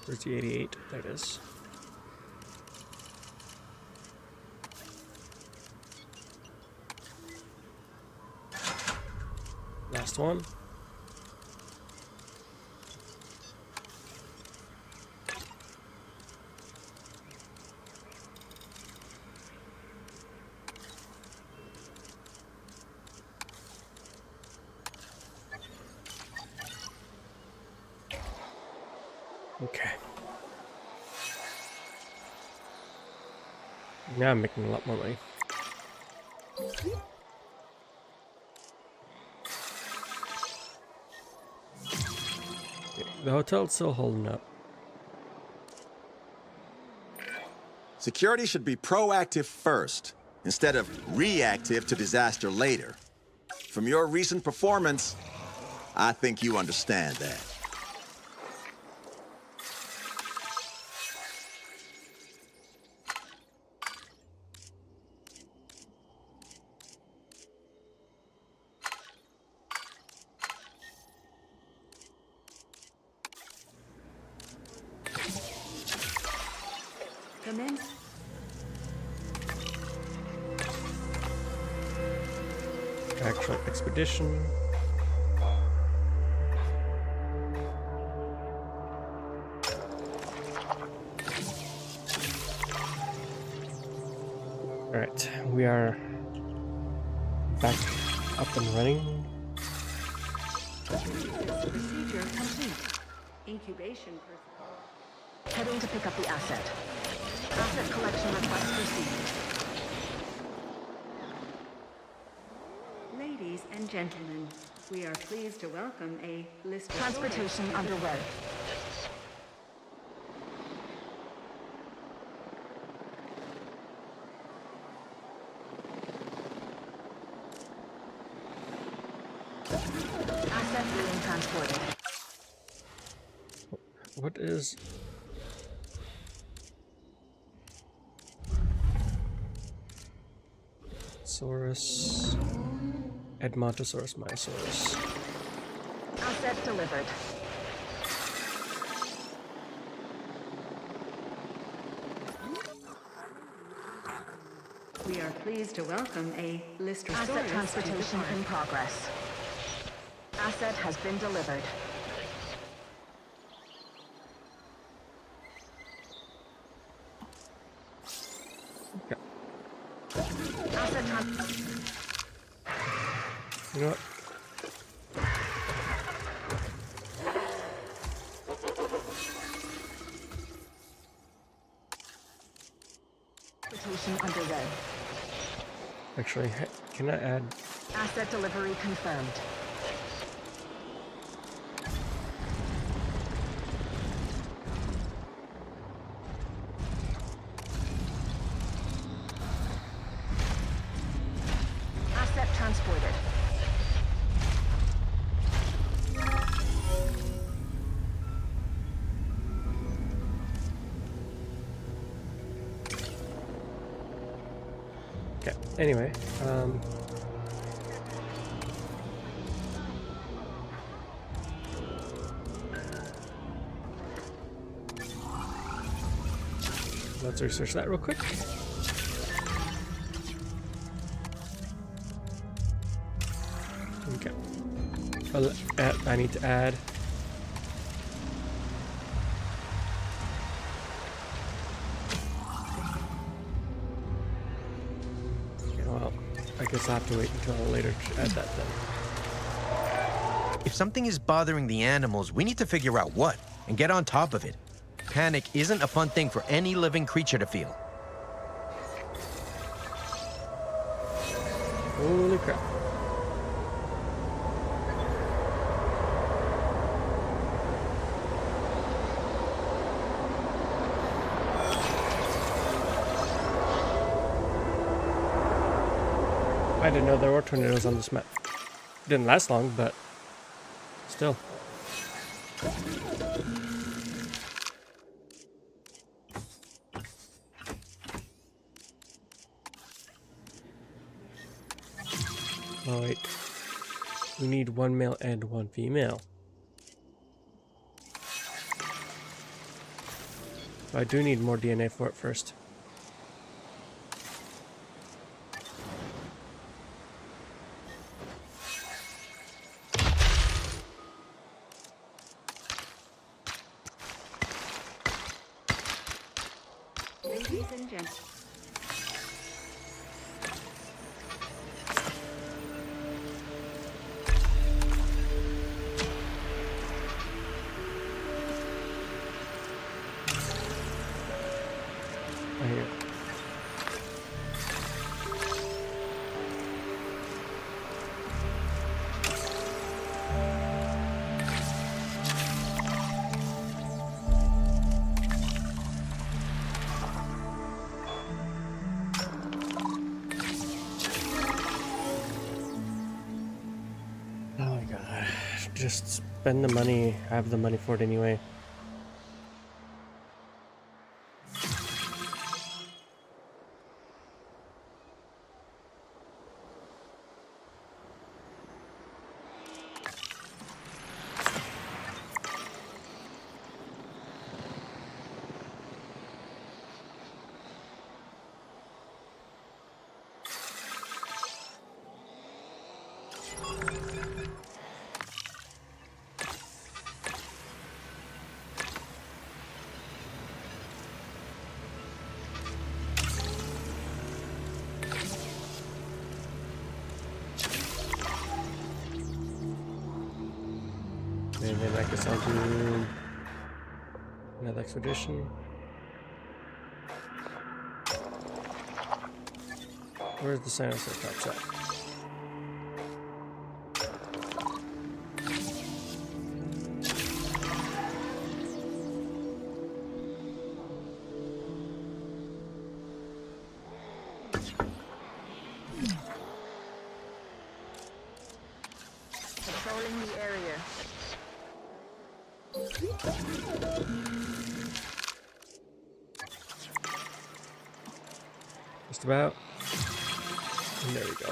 Where's the 88? There it is. Last one. Okay. Now I'm making a lot more money. The hotel's still holding up. Security should be proactive first, instead of reactive to disaster later. From your recent performance, I think you understand that. Commence. Actual expedition. Alright, we are back up and running. Procedure complete. Incubation personnel. Heading to pick up the asset. Asset collection request received. Ladies and gentlemen, we are pleased to welcome a list of Transportation underway. Asset being transported. What is... Saurus... Edmontosaurus, Myosaurus. Asset delivered. We are pleased to welcome a Lister Asset transportation in progress. Asset has been delivered. Okay. Asset You know what? transportation underway. Actually, can I add? Asset delivery confirmed. Asset transported. Okay. Anyway, let's research that real quick. Okay. I need to add. Okay, well, I guess I'll have to wait until later to add that then. If something is bothering the animals, we need to figure out what and get on top of it. Panic isn't a fun thing for any living creature to feel. Holy crap. I didn't know there were tornadoes on this map. Didn't last long, but still. Oh wait, we need one male and one female. I do need more DNA for it first. Ladies and gentlemen. I hear. Oh my god. Just spend the money. I have the money for it anyway. And then I guess I'll do another expedition. Where's the Sinoceratops at? Patrolling the area. Just about. And there we go.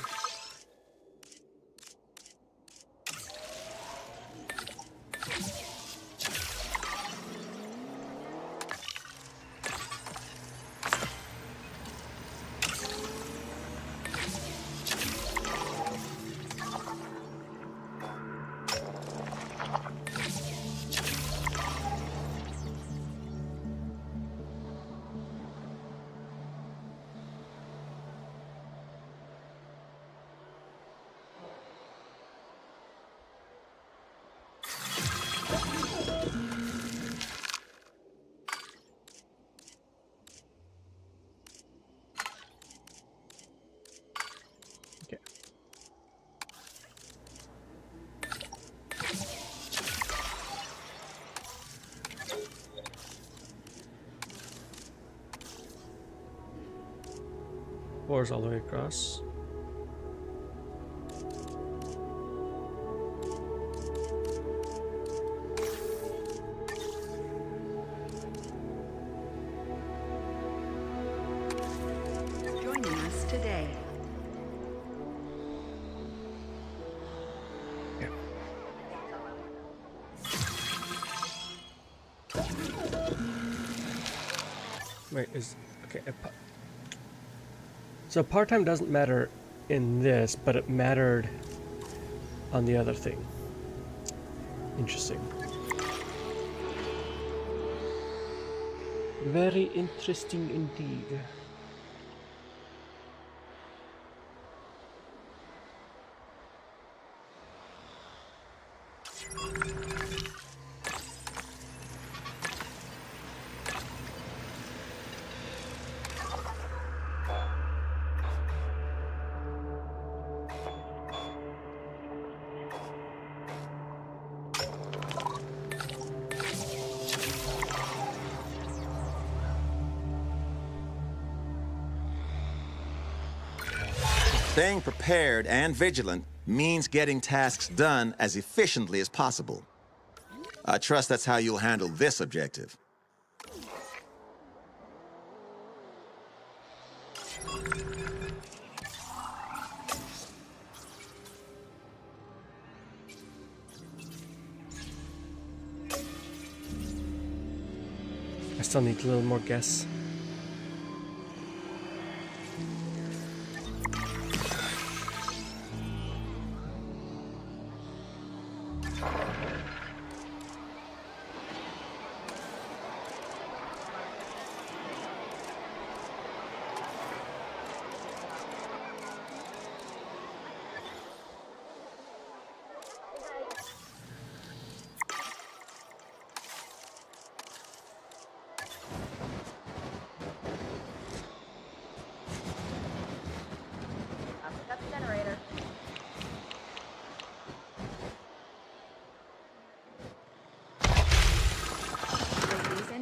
spores all the way across. Joining us today. Wait, is okay. So part-time doesn't matter in this, but it mattered on the other thing. Interesting. Very interesting indeed. Staying prepared and vigilant means getting tasks done as efficiently as possible. I trust that's how you'll handle this objective. I still need a little more guess.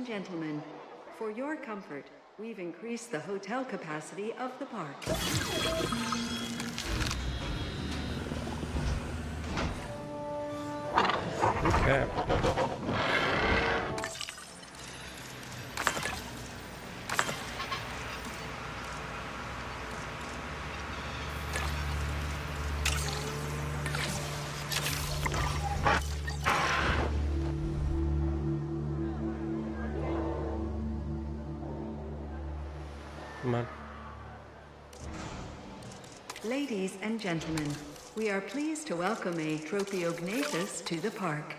Gentlemen, for your comfort, we've increased the hotel capacity of the park. Okay. Come on. Ladies and gentlemen, we are pleased to welcome a Tropiognathus to the park.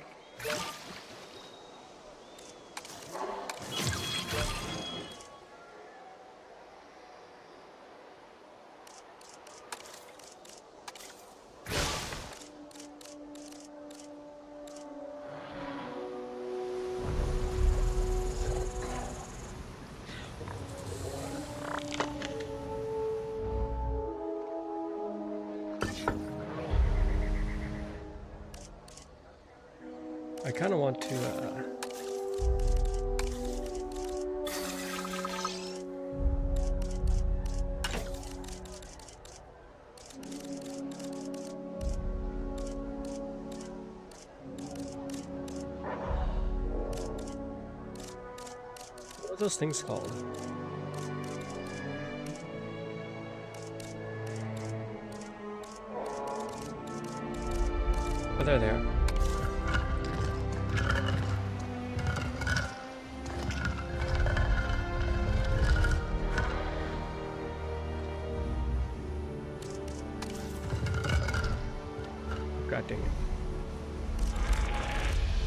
I kind of want to what are those things called? Oh, there they are. God dang it.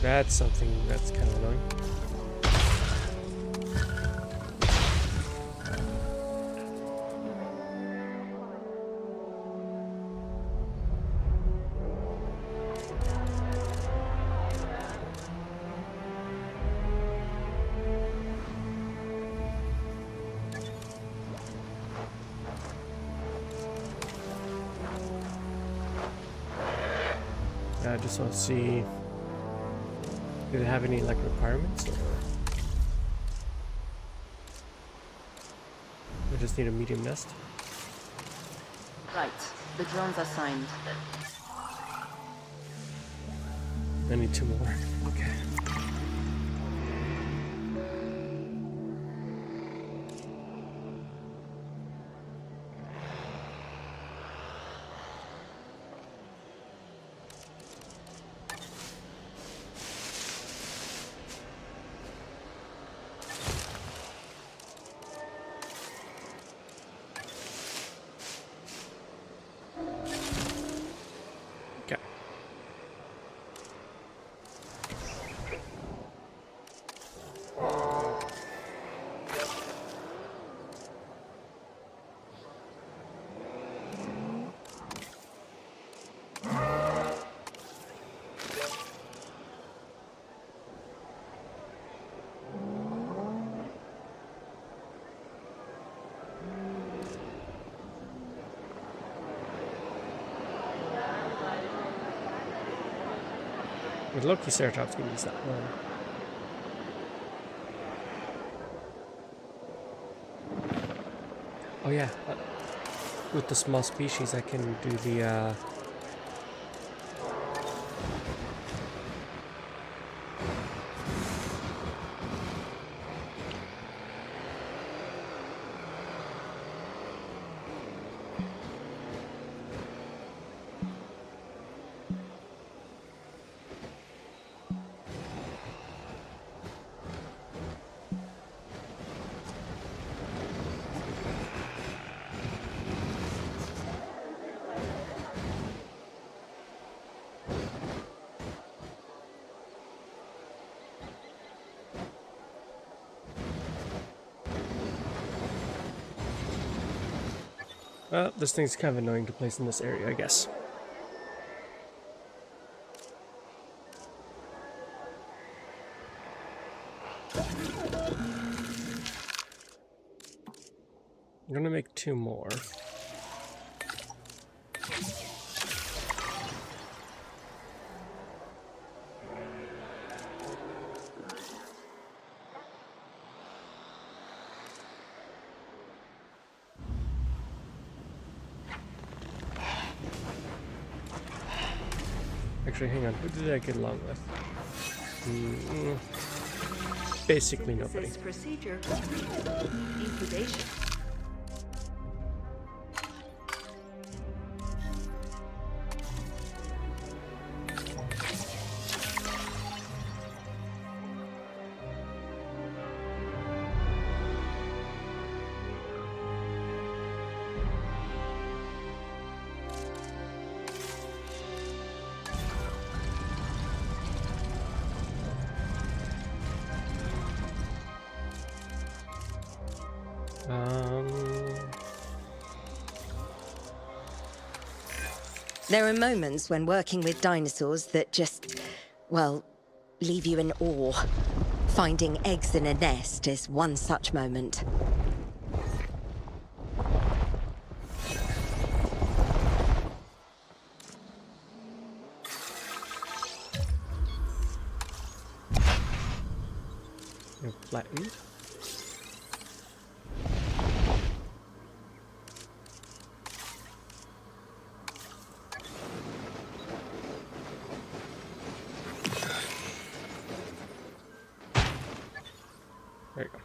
That's something that's kind of annoying. I just want to see, do they have any like requirements, or we just need a medium nest? Right. The drone's assigned. I need 2 more. Okay. Okay. With Loki, Ceratops can use that one. Oh yeah, with the small species I can do the well, this thing's kind of annoying to place in this area, I guess. I'm gonna make 2 more. Actually, hang on. Who did I get along with? Basically nobody. Synthesis procedure complete. Incubation. There are moments when working with dinosaurs that just, well, leave you in awe. Finding eggs in a nest is one such moment. You're flattened. There you go.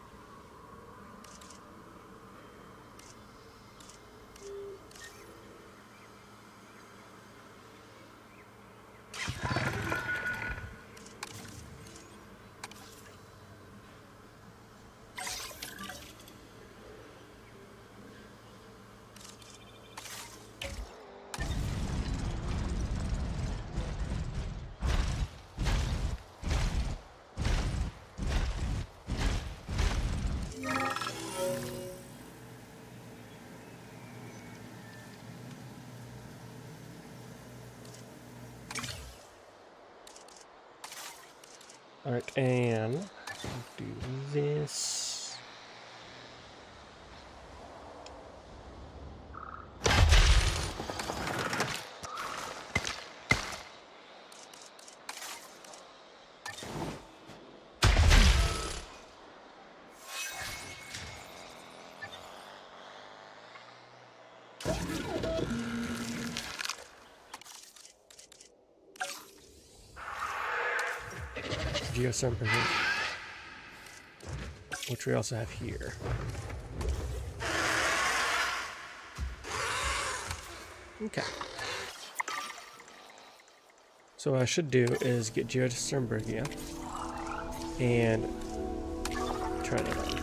Alright, and do this. Geosemper here, which we also have here. Okay. So what I should do is get Geosemper and try that on.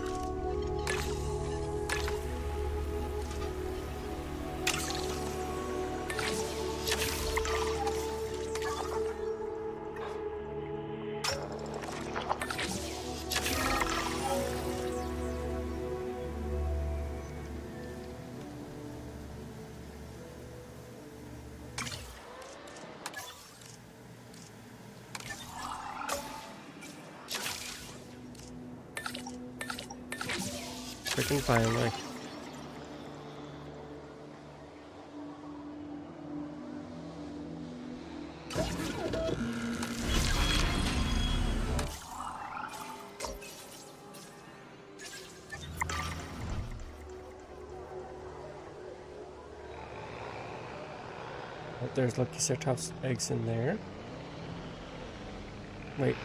Freaking finally. Oh, there's Lucky Ceratops eggs in there. Wait,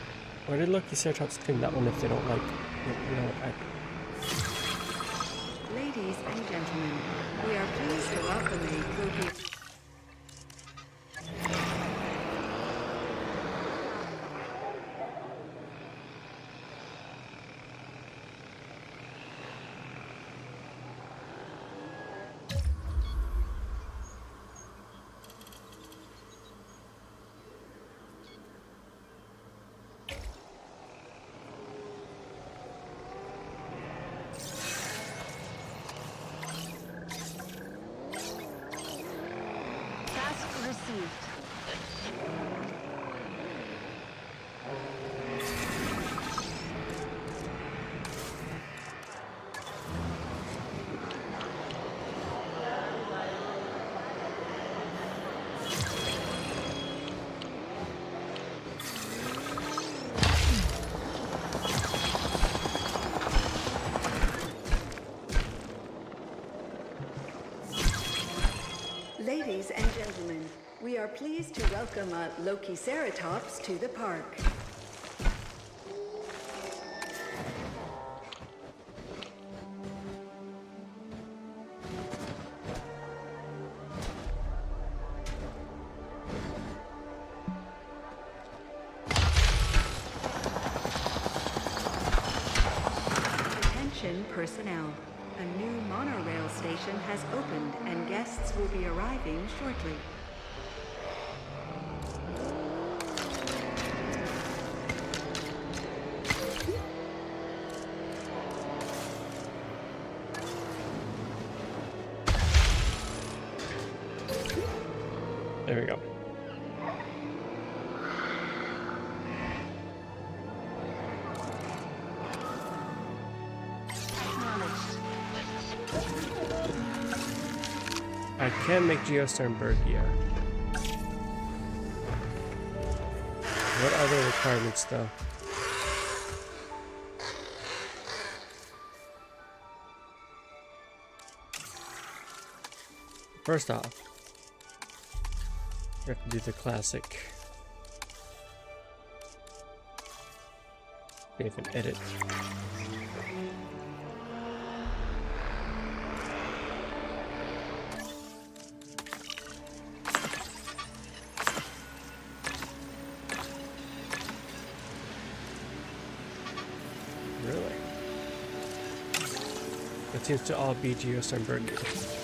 why did Lucky Ceratops clean that one if they don't like, you know, Ladies and gentlemen, we are pleased to welcome a Loki. Received. Ladies and gentlemen, we are pleased to welcome a Loki Ceratops to the park. Attention personnel. A new monorail station has opened and guests will be arriving shortly. there we go. I can make Geosternbergia. What are the requirements though? First off, we have to do the classic save and edit. Really? It seems to all be Geosternbergia.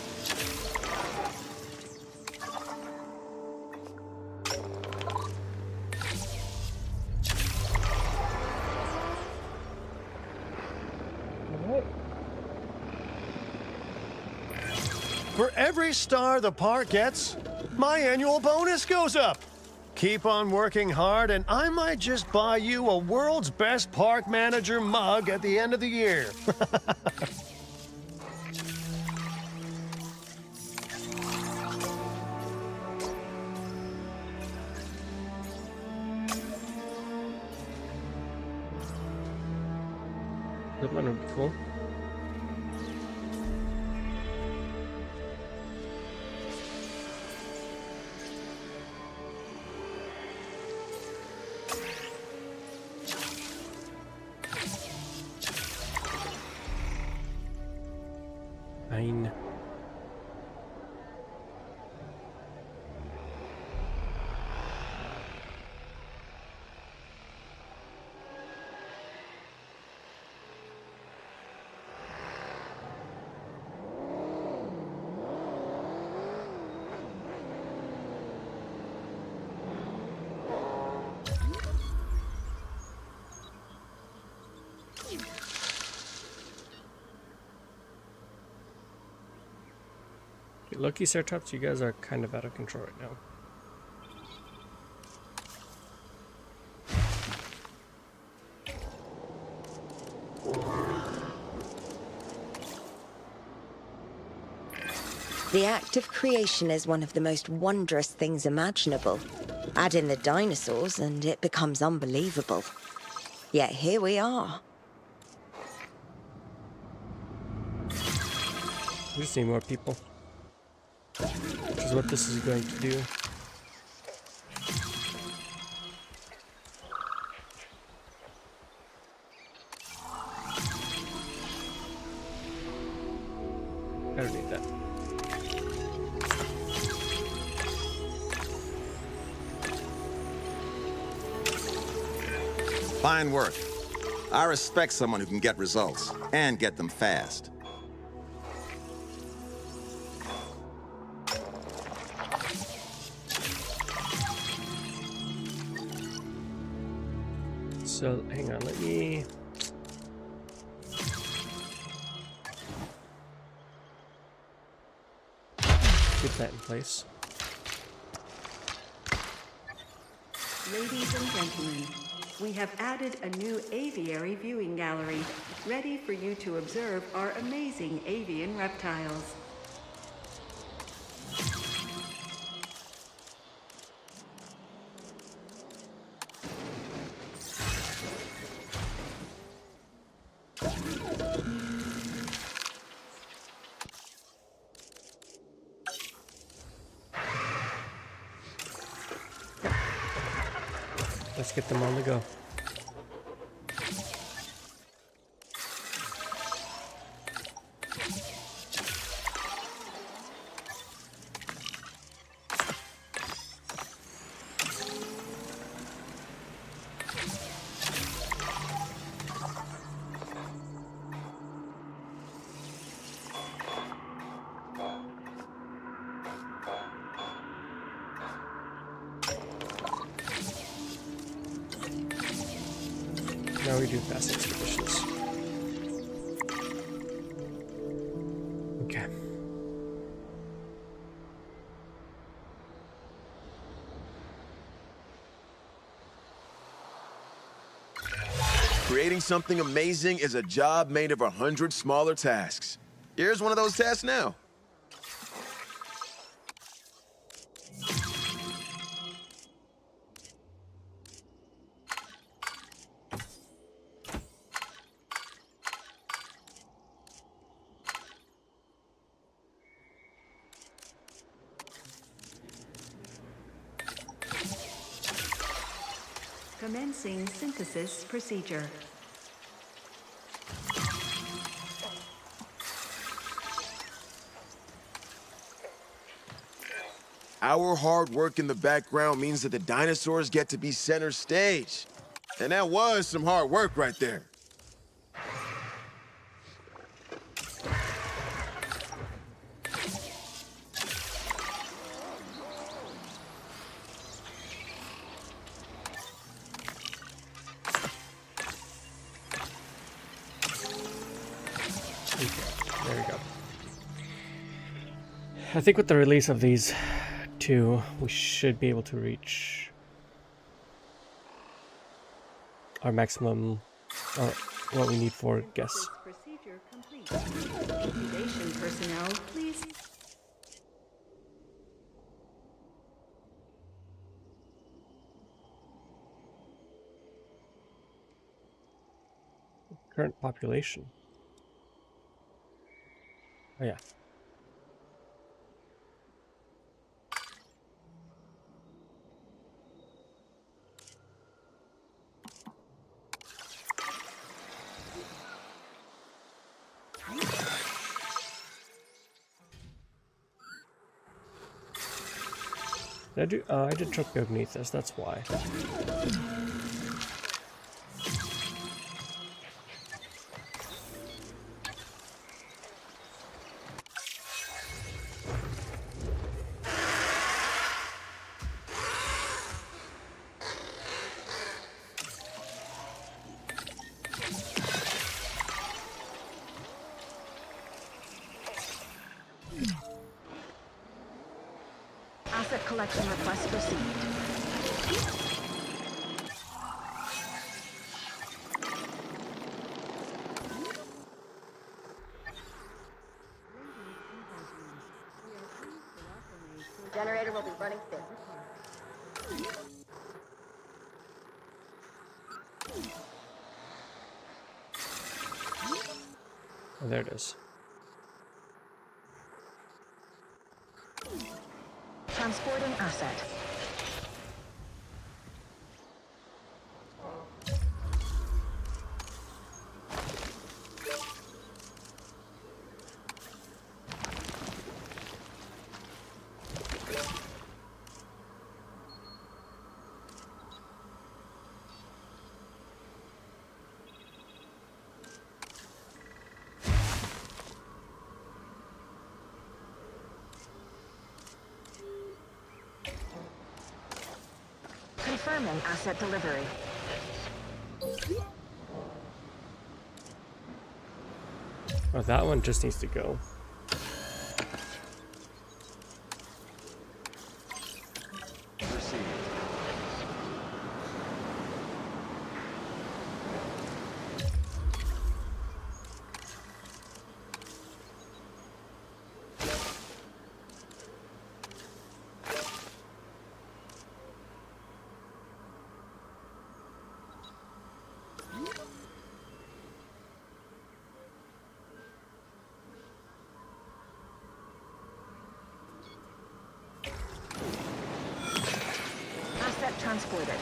For every star the park gets, my annual bonus goes up. Keep on working hard and I might just buy you a world's best park manager mug at the end of the year. That one would be cool. Okay, Loki Ceratops, you guys are kind of out of control right now. The act of creation is one of the most wondrous things imaginable. Add in the dinosaurs and it becomes unbelievable. Yet here we are. We just need more people. Which is what this is going to do. I don't need that. Fine work. I respect someone who can get results, and get them fast. So, hang on, let me... get that in place. Ladies and gentlemen, we have added a new aviary viewing gallery, ready for you to observe our amazing avian reptiles. Let's get them on the go. Now we do fast expeditions. Okay. Creating something amazing is a job made of 100 smaller tasks. Here's one of those tasks now. Commencing synthesis procedure. Our hard work in the background means that the dinosaurs get to be center stage. And that was some hard work right there. There we go. I think with the release of these two, we should be able to reach our maximum, or what we need for guests. Procedure complete. Incubation personnel, please. Current population. Oh yeah. Did I do? I did Tropiognathus, that's why. Asset collection request received. Generator will be running soon. Oh, there it is. Transporting asset. Confirming asset delivery. Oh, that one just needs to go. Received. Asset transported.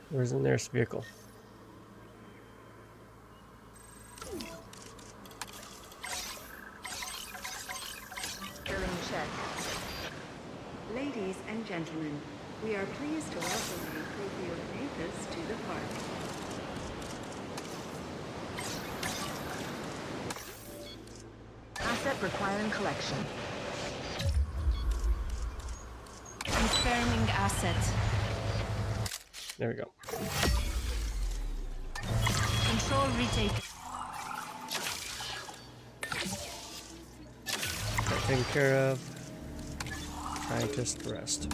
Where's the nearest vehicle? Filling check. Ladies and gentlemen, we are pleased to welcome the Protheognathus to the park. Asset requiring collection. Confirming asset. There we go. Control retake. Got taken care of. Scientist rest.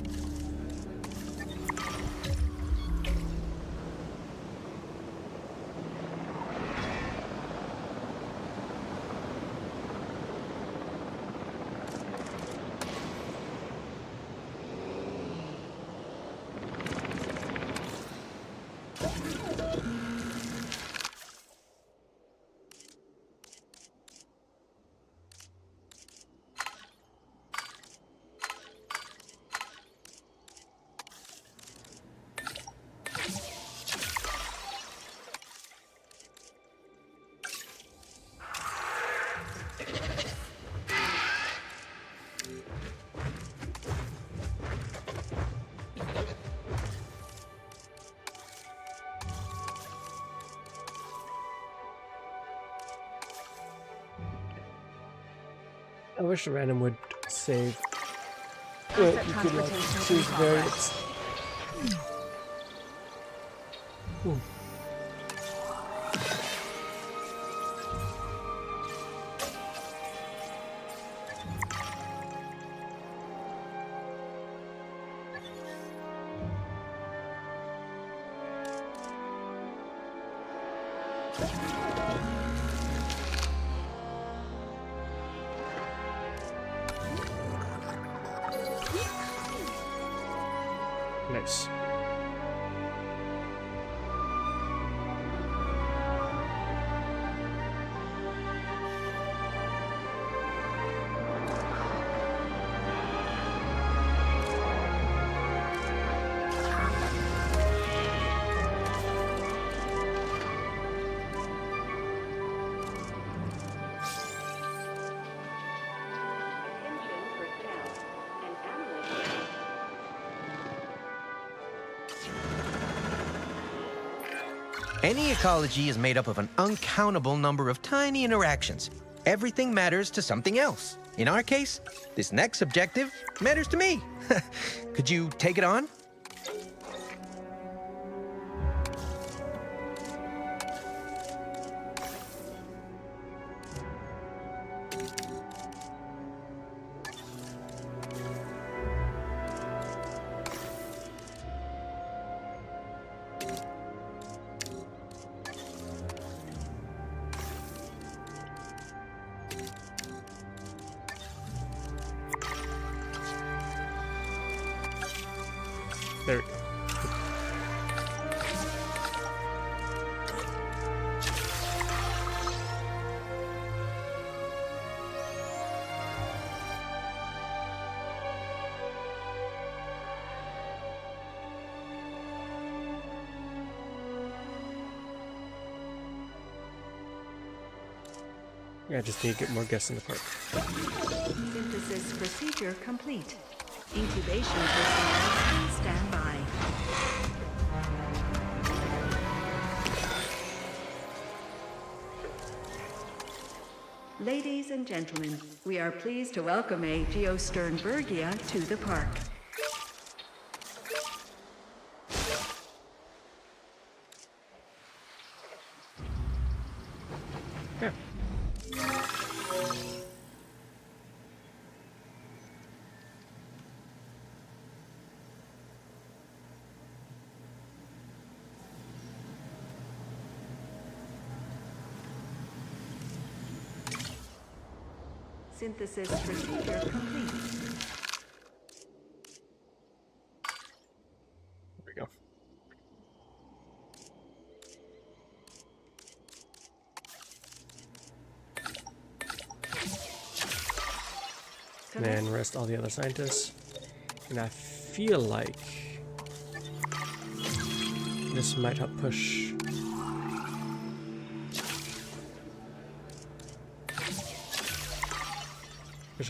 I wish the random would save. But you could like choose variants. Ooh. Nice. Any ecology is made up of an uncountable number of tiny interactions. Everything matters to something else. In our case, this next objective matters to me. Could you take it on? Yeah, I just need to get more guests in the park. Synthesis procedure complete. Incubation personnel, please stand by. Ladies and gentlemen, we are pleased to welcome a Geosternbergia to the park. Yeah. Synthesis procedure complete. There we go. And then rest all the other scientists. And I feel like this might help push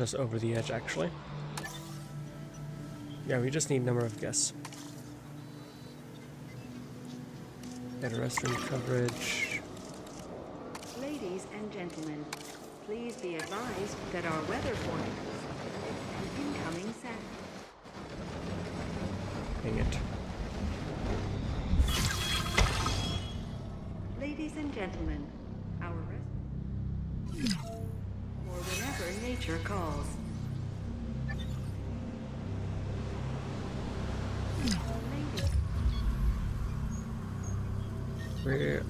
us over the edge, actually. Yeah, we just need number of guests. Better restroom coverage. Ladies and gentlemen, please be advised that our weather forecast and incoming set. Dang it. Ladies and gentlemen, our rest or whenever nature calls. Ladies. Where?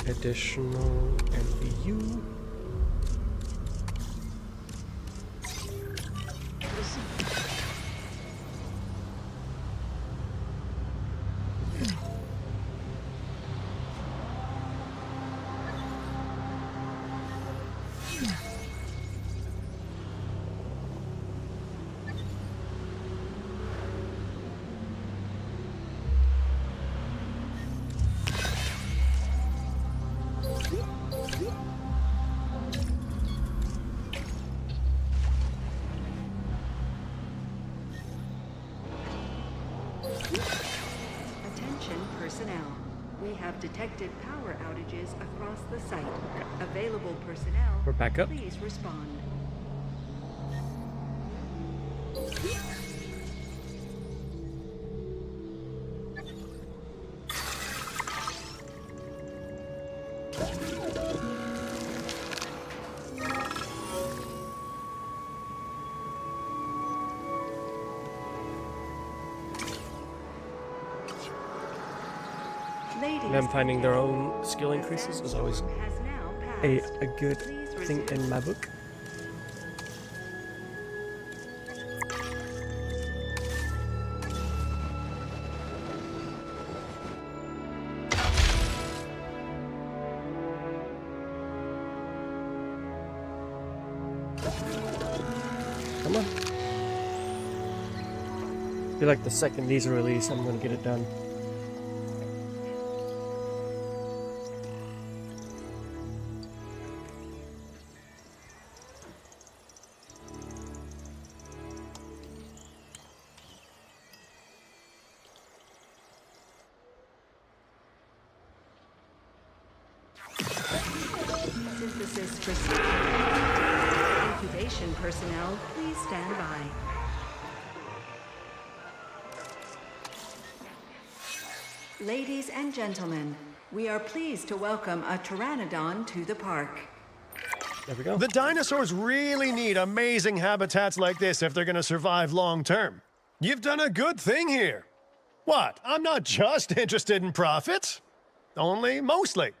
Additional MVU. Attention personnel. We have detected power outages across the site. Available personnel, We're back up. please respond. Ladies Them finding and their gentlemen, own skill the increases is always sandstorm has now a passed. good Please thing resume. in my book. Come on. I feel like the second these are released, I'm gonna get it done. Synthesis procedure. Incubation personnel, please stand by. Ladies and gentlemen, we are pleased to welcome a pteranodon to the park. There we go. The dinosaurs really need amazing habitats like this if they're going to survive long term. You've done a good thing here. What? I'm not just interested in profits. Only mostly.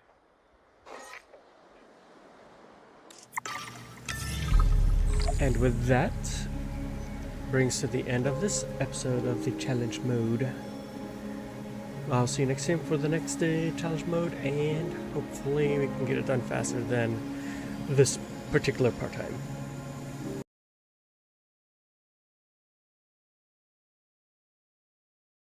And with that, brings to the end of this episode of the challenge mode. I'll see you next time for the next challenge mode, and hopefully we can get it done faster than this particular part time.